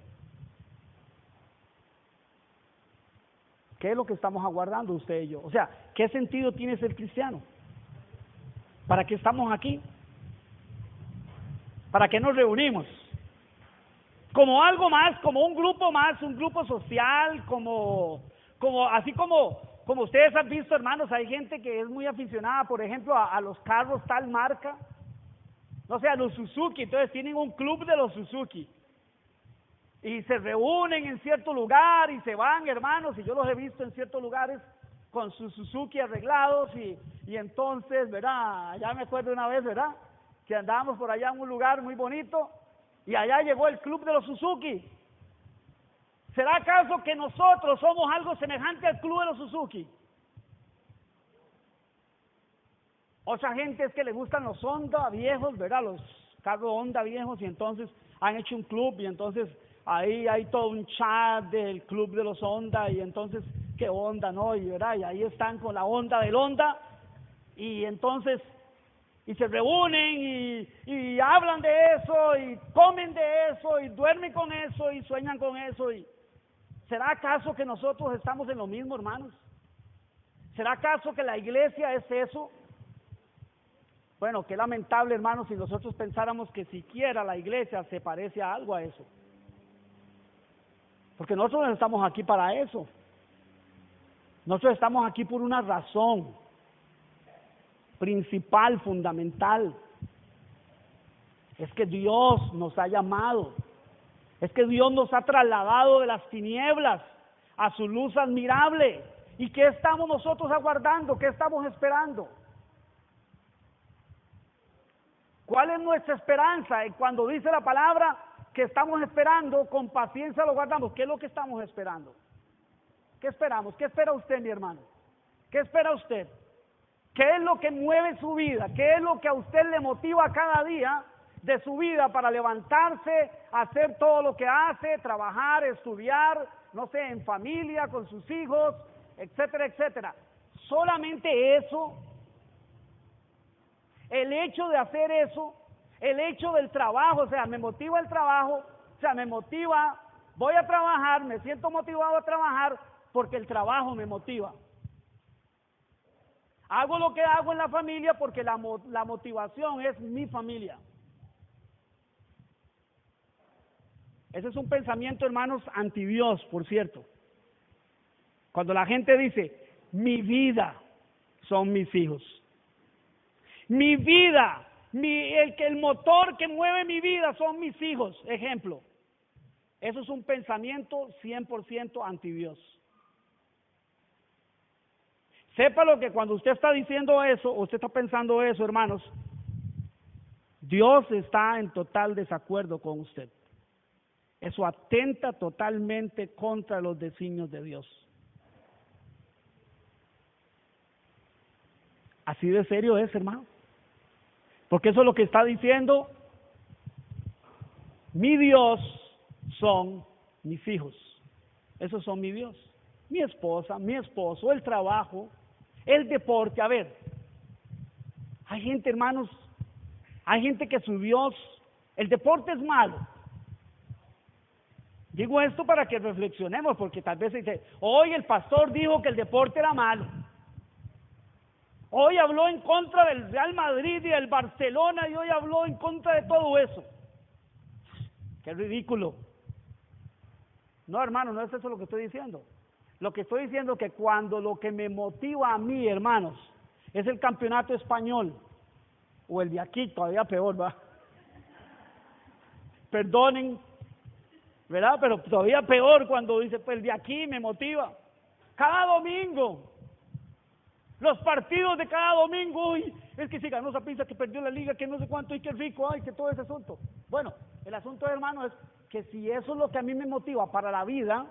¿Qué es lo que estamos aguardando usted y yo? O sea, ¿qué sentido tiene ser cristiano? ¿Para qué estamos aquí? ¿Para qué nos reunimos? Como algo más, como un grupo social, así como ustedes han visto, hermanos, hay gente que es muy aficionada, por ejemplo, a los carros tal marca, no sé, a los Suzuki, entonces tienen un club de los Suzuki, y se reúnen en cierto lugar, y se van, hermanos, y yo los he visto en ciertos lugares, con sus Suzuki arreglados, y entonces, ¿verdad? Ya me acuerdo una vez, ¿verdad? Que andábamos por allá en un lugar muy bonito, y allá llegó el club de los Suzuki. ¿Será acaso que nosotros somos algo semejante al club de los Suzuki? Otra gente es que le gustan los Honda viejos, ¿verdad? Los carros Honda viejos, y entonces han hecho un club, y entonces ahí hay todo un chat del club de los Honda, y entonces, ¿qué Honda, no? Y, ¿verdad? Y ahí están con la Honda del Honda, y entonces y se reúnen y hablan de eso y comen de eso y duermen con eso y sueñan con eso. Y ¿será acaso que nosotros estamos en lo mismo, hermanos? ¿Será acaso que la iglesia es eso? Bueno, qué lamentable, hermanos, si nosotros pensáramos que siquiera la iglesia se parece a algo a eso, porque nosotros no estamos aquí para eso. Nosotros estamos aquí por una razón principal, fundamental. Es que Dios nos ha llamado, es que Dios nos ha trasladado de las tinieblas a su luz admirable. ¿Y qué estamos nosotros aguardando? ¿Qué estamos esperando? ¿Cuál es nuestra esperanza? Y cuando dice la palabra que estamos esperando, con paciencia lo guardamos. ¿Qué es lo que estamos esperando? ¿Qué esperamos? ¿Qué espera usted, mi hermano? ¿Qué espera usted? ¿Qué es lo que mueve su vida? ¿Qué es lo que a usted le motiva cada día de su vida para levantarse, hacer todo lo que hace, trabajar, estudiar, no sé, en familia, con sus hijos, etcétera, etcétera? Solamente eso, el hecho de hacer eso, el hecho del trabajo, o sea, me motiva el trabajo, o sea, me motiva, voy a trabajar, me siento motivado a trabajar porque el trabajo me motiva. Hago lo que hago en la familia porque la motivación es mi familia. Ese es un pensamiento, hermanos, anti Dios, por cierto. Cuando la gente dice, mi vida son mis hijos. Mi vida, el motor que mueve mi vida son mis hijos, ejemplo. Eso es un pensamiento 100% anti Dios. Sépalo que cuando usted está diciendo eso, o usted está pensando eso, hermanos, Dios está en total desacuerdo con usted. Eso atenta totalmente contra los designios de Dios. Así de serio es, hermano. Porque eso es lo que está diciendo. Mi Dios son mis hijos. Esos son mi Dios. Mi esposa, mi esposo, el trabajo, el deporte. A ver, hay gente, hermanos, hay gente que su Dios, el deporte es malo. Digo esto para que reflexionemos, porque tal vez se dice, hoy el pastor dijo que el deporte era malo. Hoy habló en contra del Real Madrid y del Barcelona, y hoy habló en contra de todo eso. ¡Qué ridículo! No, hermano, no es eso lo que estoy diciendo. Lo que estoy diciendo es que cuando lo que me motiva a mí, hermanos, es el campeonato español, o el de aquí, todavía peor, ¿va? Perdonen, ¿verdad? Pero todavía peor cuando dice, pues de aquí me motiva. Cada domingo, los partidos de cada domingo, uy, es que si ganó Saprissa, que perdió la liga, que no sé cuánto, y qué rico, ay, que todo ese asunto. Bueno, el asunto, hermano, es que si eso es lo que a mí me motiva para la vida,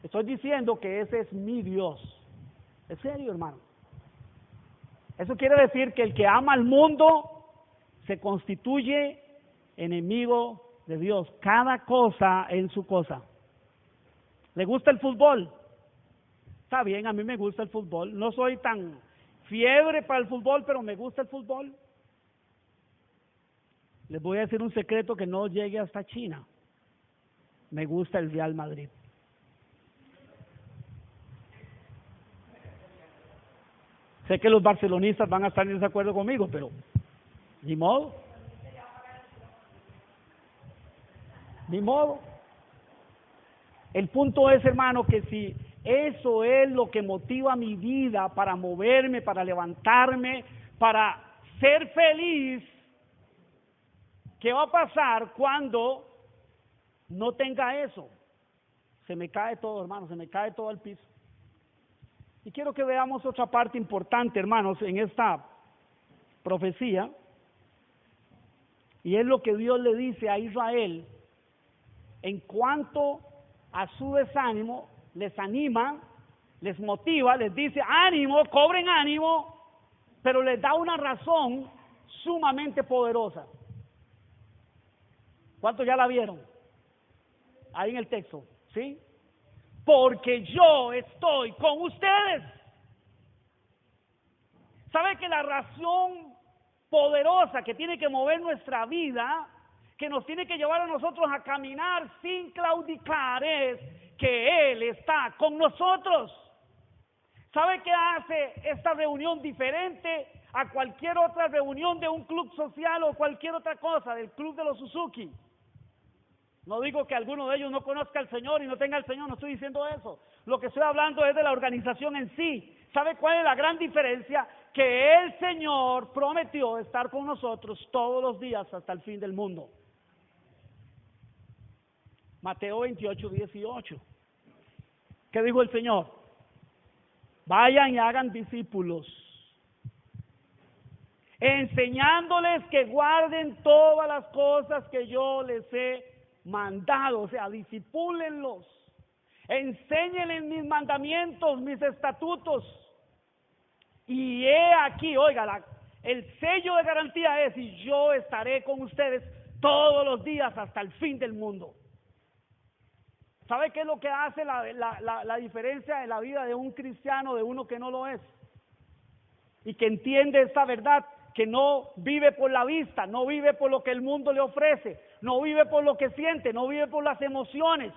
estoy diciendo que ese es mi Dios. ¿Es serio, hermano? Eso quiere decir que el que ama al mundo se constituye enemigo de Dios. Cada cosa en su cosa. ¿Le gusta el fútbol? Está bien, a mí me gusta el fútbol. No soy tan fiebre para el fútbol, pero me gusta el fútbol. Les voy a decir un secreto que no llegue hasta China. Me gusta el Real Madrid. Sé que los barcelonistas van a estar en desacuerdo conmigo, pero ni modo. Ni modo. El punto es, hermano, que si eso es lo que motiva mi vida para moverme, para levantarme, para ser feliz, ¿qué va a pasar cuando no tenga eso? Se me cae todo, hermano, se me cae todo al piso. Y quiero que veamos otra parte importante, hermanos, en esta profecía, y es lo que Dios le dice a Israel en cuanto a su desánimo. Les anima, les motiva, les dice ánimo, cobren ánimo, pero les da una razón sumamente poderosa. ¿Cuántos ya la vieron? Ahí en el texto, ¿sí? Porque yo estoy con ustedes. ¿Sabe que la razón poderosa que tiene que mover nuestra vida, que nos tiene que llevar a nosotros a caminar sin claudicar, es que Él está con nosotros? ¿Sabe qué hace esta reunión diferente a cualquier otra reunión de un club social o cualquier otra cosa, del club de los Suzuki? No digo que alguno de ellos no conozca al Señor y no tenga al Señor, no estoy diciendo eso. Lo que estoy hablando es de la organización en sí. ¿Sabe cuál es la gran diferencia? Que el Señor prometió estar con nosotros todos los días hasta el fin del mundo. Mateo 28:18. ¿Qué dijo el Señor? Vayan y hagan discípulos, enseñándoles que guarden todas las cosas que yo les he mandado. O sea, discipúlenlos, enséñenles mis mandamientos, mis estatutos. Y he aquí, oiga, el sello de garantía es: y yo estaré con ustedes todos los días hasta el fin del mundo. ¿Sabe qué es lo que hace la diferencia en la vida de un cristiano de uno que no lo es? Y que entiende esta verdad, que no vive por la vista, no vive por lo que el mundo le ofrece, no vive por lo que siente, no vive por las emociones,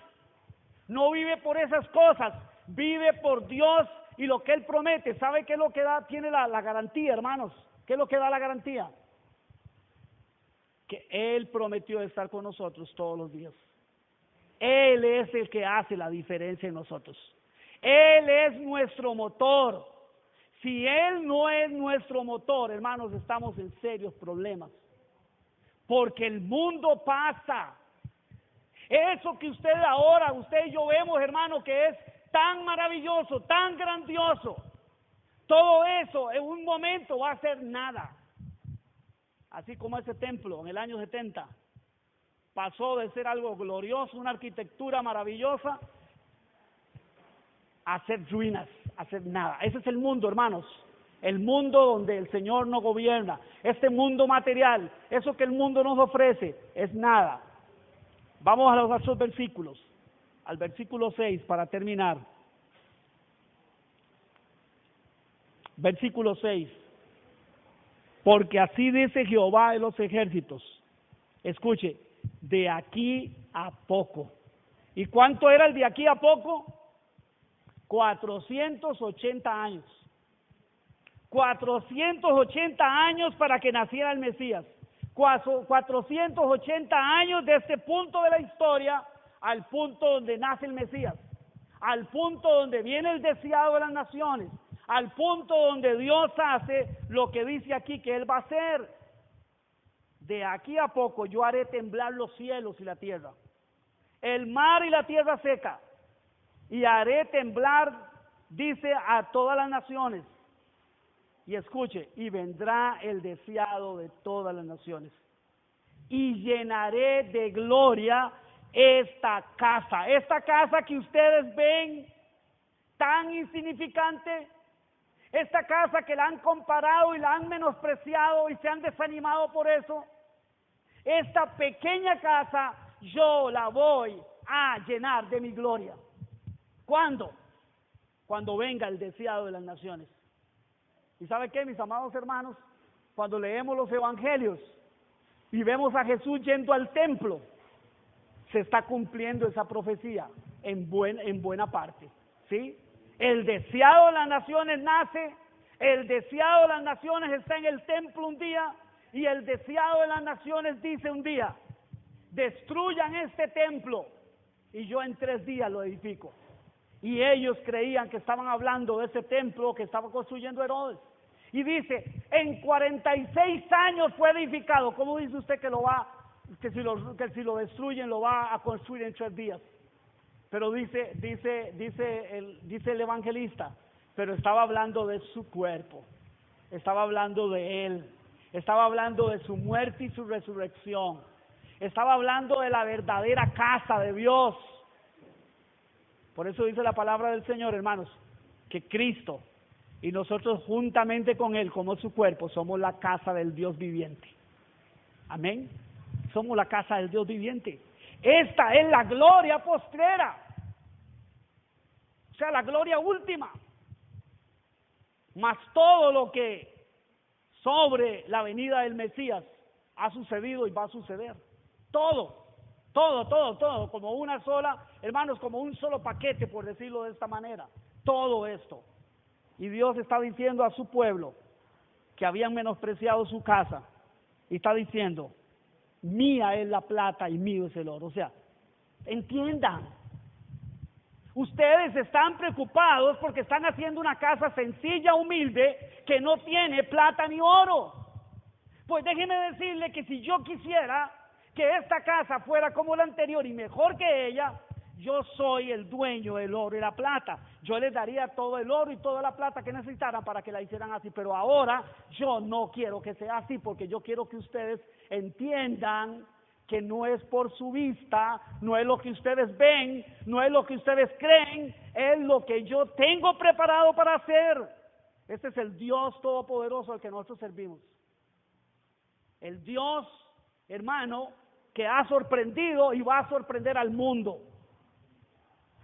no vive por esas cosas, vive por Dios y lo que Él promete. ¿Sabe qué es lo que tiene la garantía, hermanos? ¿Qué es lo que da la garantía? Que Él prometió estar con nosotros todos los días. Él es el que hace la diferencia en nosotros. Él es nuestro motor. Si Él no es nuestro motor, hermanos, estamos en serios problemas. Porque el mundo pasa. Eso que usted y yo vemos, hermano, que es tan maravilloso, tan grandioso, todo eso en un momento va a ser nada. Así como ese templo en el año 70 pasó de ser algo glorioso, una arquitectura maravillosa, a ser ruinas, a ser nada. Ese es el mundo, hermanos. El mundo donde el Señor no gobierna. Este mundo material, eso que el mundo nos ofrece, es nada. Vamos a los otros versículos. Al versículo 6 para terminar. Versículo 6. Porque así dice Jehová de los ejércitos. Escuche, de aquí a poco. ¿Y cuánto era el de aquí a poco? 480 años. 480 años para que naciera el Mesías. 480 años de este punto de la historia al punto donde nace el Mesías. Al punto donde viene el deseado de las naciones. Al punto donde Dios hace lo que dice aquí que Él va a hacer. De aquí a poco yo haré temblar los cielos y la tierra. el mar y la tierra seca, y haré temblar, dice, a todas las naciones. Y escuche, y vendrá el deseado de todas las naciones, y llenaré de gloria esta casa que ustedes ven tan insignificante, esta casa que la han comparado y la han menospreciado y se han desanimado por eso. Esta pequeña casa yo la voy a llenar de mi gloria. ¿Cuándo? Cuando venga el deseado de las naciones. ¿Y sabe qué, mis amados hermanos? Cuando leemos los evangelios y vemos a Jesús yendo al templo, se está cumpliendo esa profecía en buena parte, ¿sí? El deseado de las naciones nace, el deseado de las naciones está en el templo un día, y el deseado de las naciones dice un día: destruyan este templo y yo en 3 días lo edifico. Y ellos creían que estaban hablando de ese templo que estaba construyendo Herodes. Y dice, en 46 años fue edificado. ¿Cómo dice usted que si lo destruyen lo va a construir en 3 días? Pero dice el evangelista, pero estaba hablando de su cuerpo, estaba hablando de él, estaba hablando de su muerte y su resurrección, estaba hablando de la verdadera casa de Dios. Por eso dice la palabra del Señor, hermanos, que Cristo y nosotros juntamente con Él, como su cuerpo, somos la casa del Dios viviente. Amén. Somos la casa del Dios viviente. Esta es la gloria postrera, o sea, la gloria última. Mas todo lo que sobre la venida del Mesías ha sucedido y va a suceder. Todo, como una sola, hermanos, como un solo paquete, por decirlo de esta manera. Todo esto. Y Dios está diciendo a su pueblo que habían menospreciado su casa, y está diciendo: mía es la plata y mío es el oro. O sea, entiendan, ustedes están preocupados porque están haciendo una casa sencilla, humilde, que no tiene plata ni oro. Pues déjeme decirle que si yo quisiera que esta casa fuera como la anterior y mejor que ella, yo soy el dueño del oro y la plata. Yo les daría todo el oro y toda la plata que necesitaran para que la hicieran así. Pero ahora yo no quiero que sea así, porque yo quiero que ustedes entiendan que no es por su vista, no es lo que ustedes ven, no es lo que ustedes creen, es lo que yo tengo preparado para hacer. Este es el Dios todopoderoso al que nosotros servimos. El Dios, hermano, que ha sorprendido y va a sorprender al mundo.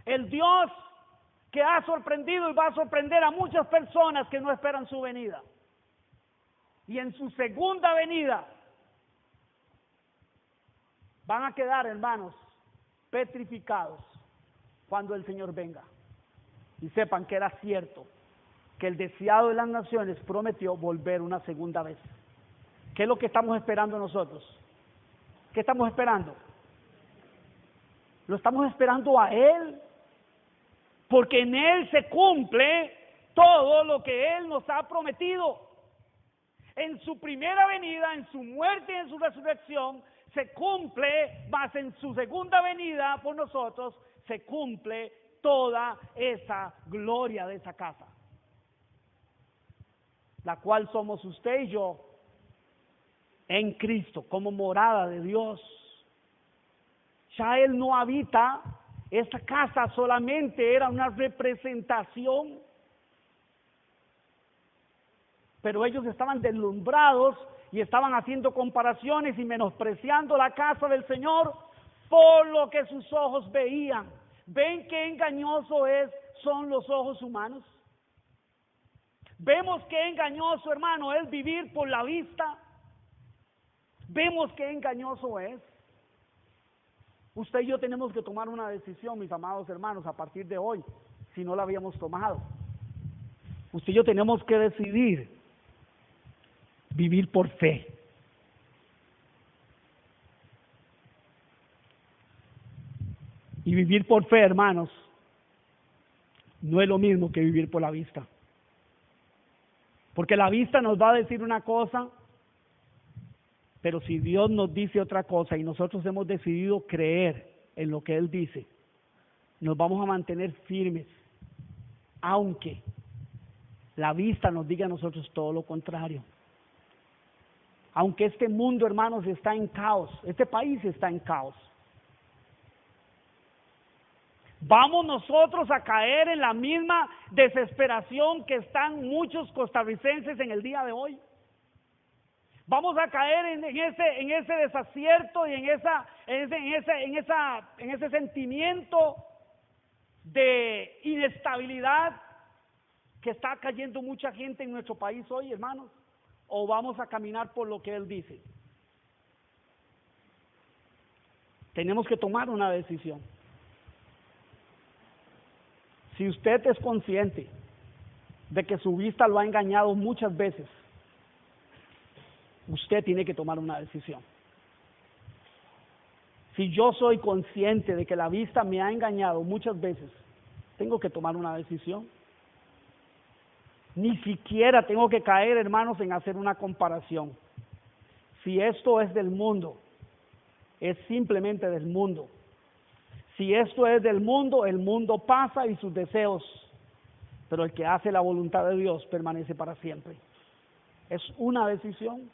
El Dios que ha sorprendido y va a sorprender a muchas personas que no esperan su venida. Y en su segunda venida van a quedar, hermanos, petrificados cuando el Señor venga. Y sepan que era cierto, que el deseado de las naciones prometió volver una segunda vez. ¿Qué es lo que estamos esperando nosotros? ¿Qué estamos esperando? Lo estamos esperando a Él, porque en Él se cumple todo lo que Él nos ha prometido. En su primera venida, en su muerte y en su resurrección, se cumple, más en su segunda venida por nosotros, se cumple toda esa gloria de esa casa, la cual somos usted y yo en Cristo, como morada de Dios. Ya Él no habita. Esta casa solamente era una representación, pero ellos estaban deslumbrados y estaban haciendo comparaciones y menospreciando la casa del Señor por lo que sus ojos veían. ¿Ven qué engañoso son los ojos humanos? Vemos qué engañoso, hermano, es vivir por la vista. Vemos qué engañoso es. Usted y yo tenemos que tomar una decisión, mis amados hermanos, a partir de hoy, si no la habíamos tomado. Usted y yo tenemos que decidir vivir por fe. Y vivir por fe, hermanos, no es lo mismo que vivir por la vista. Porque la vista nos va a decir una cosa, pero si Dios nos dice otra cosa y nosotros hemos decidido creer en lo que Él dice, nos vamos a mantener firmes, aunque la vista nos diga a nosotros todo lo contrario. Aunque este mundo, hermanos, está en caos, este país está en caos. ¿Vamos nosotros a caer en la misma desesperación que están muchos costarricenses en el día de hoy? ¿Vamos a caer en ese desacierto y en ese sentimiento de inestabilidad que está cayendo mucha gente en nuestro país hoy, hermanos? ¿O vamos a caminar por lo que Él dice? Tenemos que tomar una decisión. Si usted es consciente de que su vista lo ha engañado muchas veces, usted tiene que tomar una decisión. Si yo soy consciente de que la vista me ha engañado muchas veces, tengo que tomar una decisión. Ni siquiera tengo que caer, hermanos, en hacer una comparación. Si esto es del mundo, es simplemente del mundo. Si esto es del mundo, el mundo pasa y sus deseos, pero el que hace la voluntad de Dios permanece para siempre. Es una decisión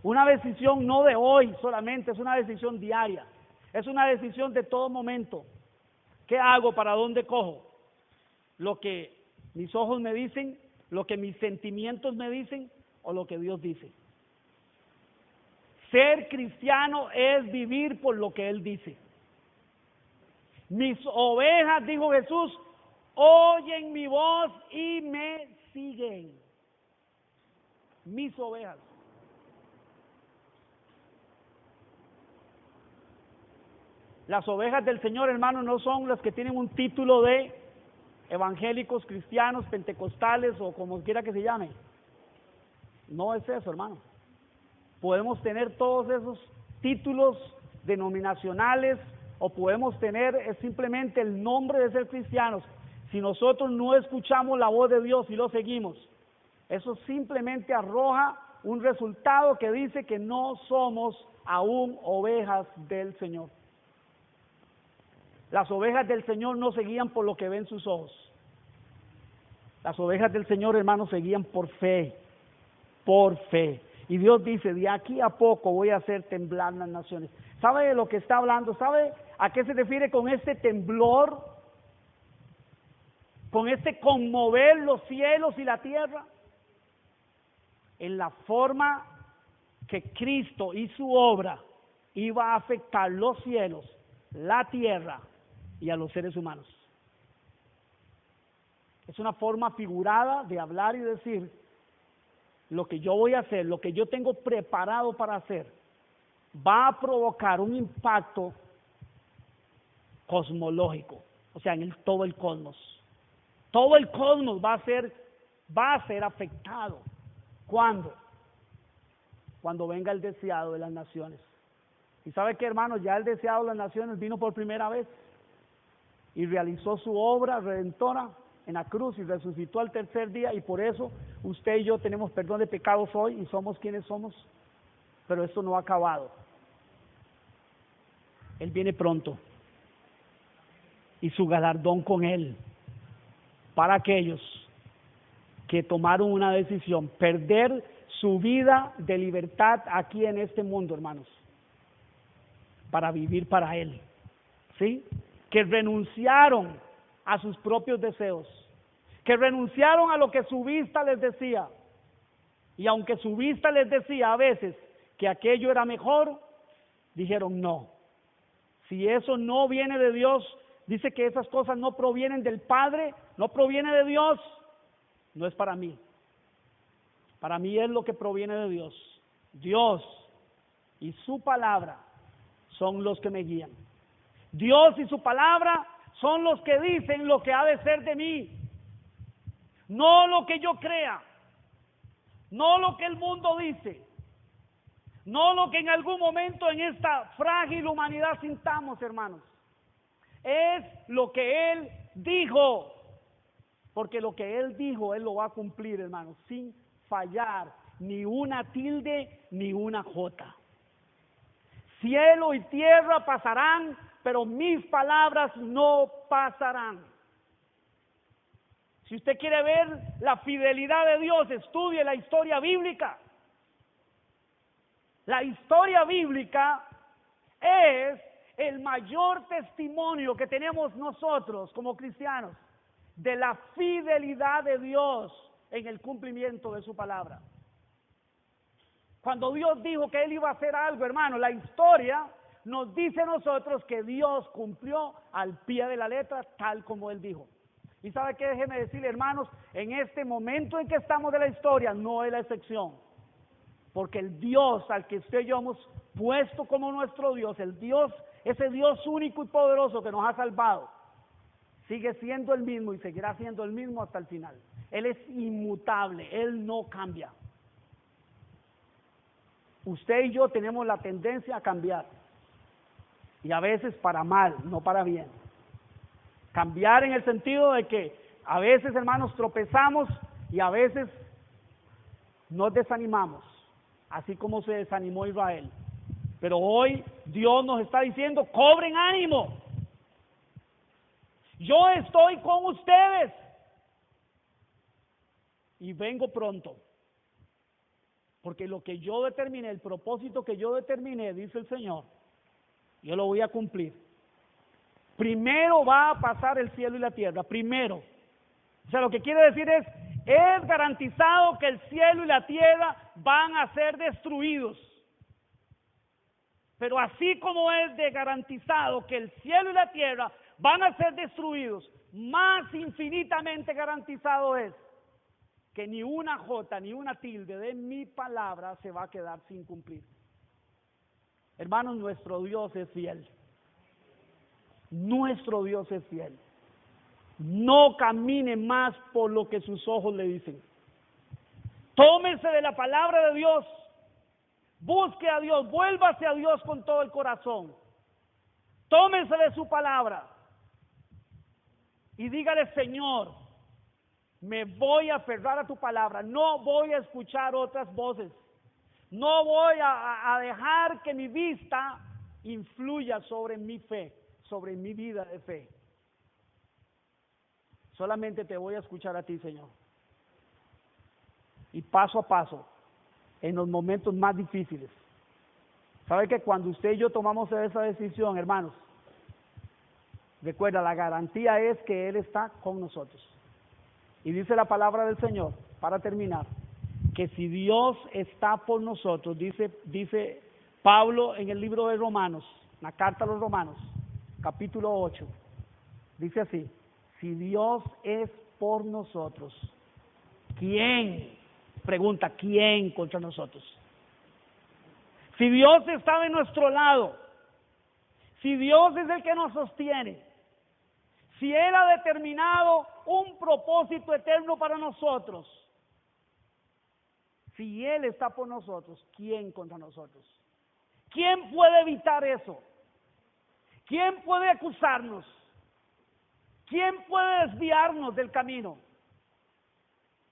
no de hoy solamente, es una decisión diaria, es una decisión de todo momento. ¿Qué hago? ¿Para dónde cojo? ¿Lo que mis ojos me dicen? ¿Lo que mis sentimientos me dicen? ¿O lo que Dios dice? Ser cristiano es vivir por lo que Él dice. Mis ovejas, dijo Jesús, oyen mi voz y me siguen. Mis ovejas. Las ovejas del Señor, hermano, no son las que tienen un título de evangélicos, cristianos, pentecostales o como quiera que se llame. No es eso, hermano. Podemos tener todos esos títulos denominacionales o podemos tener simplemente el nombre de ser cristianos. Si nosotros no escuchamos la voz de Dios y lo seguimos, eso simplemente arroja un resultado que dice que no somos aún ovejas del Señor. Las ovejas del Señor no se guían por lo que ven sus ojos. Las ovejas del Señor, hermanos, se guían por fe. Por fe. Y Dios dice, de aquí a poco voy a hacer temblar las naciones. ¿Sabe de lo que está hablando? ¿Sabe a qué se refiere con este temblor? Con este conmover los cielos y la tierra. En la forma que Cristo y su obra iba a afectar los cielos, la tierra y a los seres humanos. Es una forma figurada de hablar y decir, lo que yo voy a hacer, lo que yo tengo preparado para hacer, va a provocar un impacto cosmológico, o sea, en todo el cosmos. Todo el cosmos va a ser afectado. ¿Cuándo? Cuando venga el deseado de las naciones. Y sabe que, hermanos, ya el deseado de las naciones vino por primera vez y realizó su obra redentora en la cruz y resucitó al tercer día, y por eso usted y yo tenemos perdón de pecados hoy y somos quienes somos. Pero esto no ha acabado. Él viene pronto y su galardón con Él para aquellos que tomaron una decisión, perder su vida de libertad aquí en este mundo, hermanos, para vivir para Él, ¿sí? Que renunciaron a sus propios deseos, que renunciaron a lo que su vista les decía, y aunque su vista les decía a veces que aquello era mejor, dijeron no. Si eso no viene de Dios, dice que esas cosas no provienen del Padre, no proviene de Dios, no es para mí. Para mí es lo que proviene de Dios. Dios y su palabra son los que me guían. Dios y su palabra son los que dicen lo que ha de ser de mí. No lo que yo crea, no lo que el mundo dice, no lo que en algún momento en esta frágil humanidad sintamos, hermanos. Es lo que Él dijo, porque lo que Él dijo, Él lo va a cumplir, hermanos, sin fallar, ni una tilde, ni una jota. Cielo y tierra pasarán, pero mis palabras no pasarán. Si usted quiere ver la fidelidad de Dios, estudie la historia bíblica. La historia bíblica es el mayor testimonio que tenemos nosotros como cristianos de la fidelidad de Dios en el cumplimiento de su palabra. Cuando Dios dijo que Él iba a hacer algo, hermano, la historia nos dice a nosotros que Dios cumplió al pie de la letra tal como Él dijo. Y sabe qué, déjeme decirle, hermanos, en este momento en que estamos de la historia no es la excepción, porque el Dios al que usted y yo hemos puesto como nuestro Dios, el Dios, ese Dios único y poderoso que nos ha salvado, sigue siendo el mismo y seguirá siendo el mismo hasta el final. Él es inmutable, Él no cambia. Usted y yo tenemos la tendencia a cambiar, y a veces para mal, no para bien. Cambiar en el sentido de que a veces, hermanos, tropezamos y a veces nos desanimamos, así como se desanimó Israel. Pero hoy Dios nos está diciendo: cobren ánimo. Yo estoy con ustedes y vengo pronto. Porque lo que yo determiné, el propósito que yo determiné, dice el Señor, yo lo voy a cumplir. Primero va a pasar el cielo y la tierra, primero. O sea, lo que quiere decir es garantizado que el cielo y la tierra van a ser destruidos. Pero así como es de garantizado que el cielo y la tierra van a ser destruidos, más infinitamente garantizado es que ni una jota ni una tilde de mi palabra se va a quedar sin cumplir. Hermanos, nuestro Dios es fiel. Nuestro Dios es fiel. No camine más por lo que sus ojos le dicen. Tómese de la palabra de Dios. Busque a Dios, vuélvase a Dios con todo el corazón. Tómese de su palabra y dígale: Señor, me voy a aferrar a tu palabra, no voy a escuchar otras voces, no voy a dejar que mi vista influya sobre mi fe, sobre mi vida de fe. Solamente te voy a escuchar a ti, Señor. Y paso a paso, en los momentos más difíciles. ¿Sabe que cuando usted y yo tomamos esa decisión, hermanos? Recuerda, la garantía es que Él está con nosotros. Y dice la palabra del Señor, para terminar, que si Dios está por nosotros, dice Pablo en el libro de Romanos, la carta a los Romanos, capítulo 8, dice así: si Dios es por nosotros, ¿quién? Pregunta, ¿quién contra nosotros? Si Dios está de nuestro lado, si Dios es el que nos sostiene, si Él ha determinado un propósito eterno para nosotros, si Él está por nosotros, ¿quién contra nosotros? ¿Quién puede evitar eso? ¿Quién puede acusarnos? ¿Quién puede desviarnos del camino?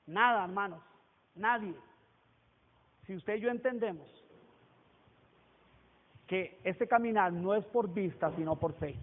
Nada, hermanos, nadie. Si usted y yo entendemos que este caminar no es por vista, sino por fe.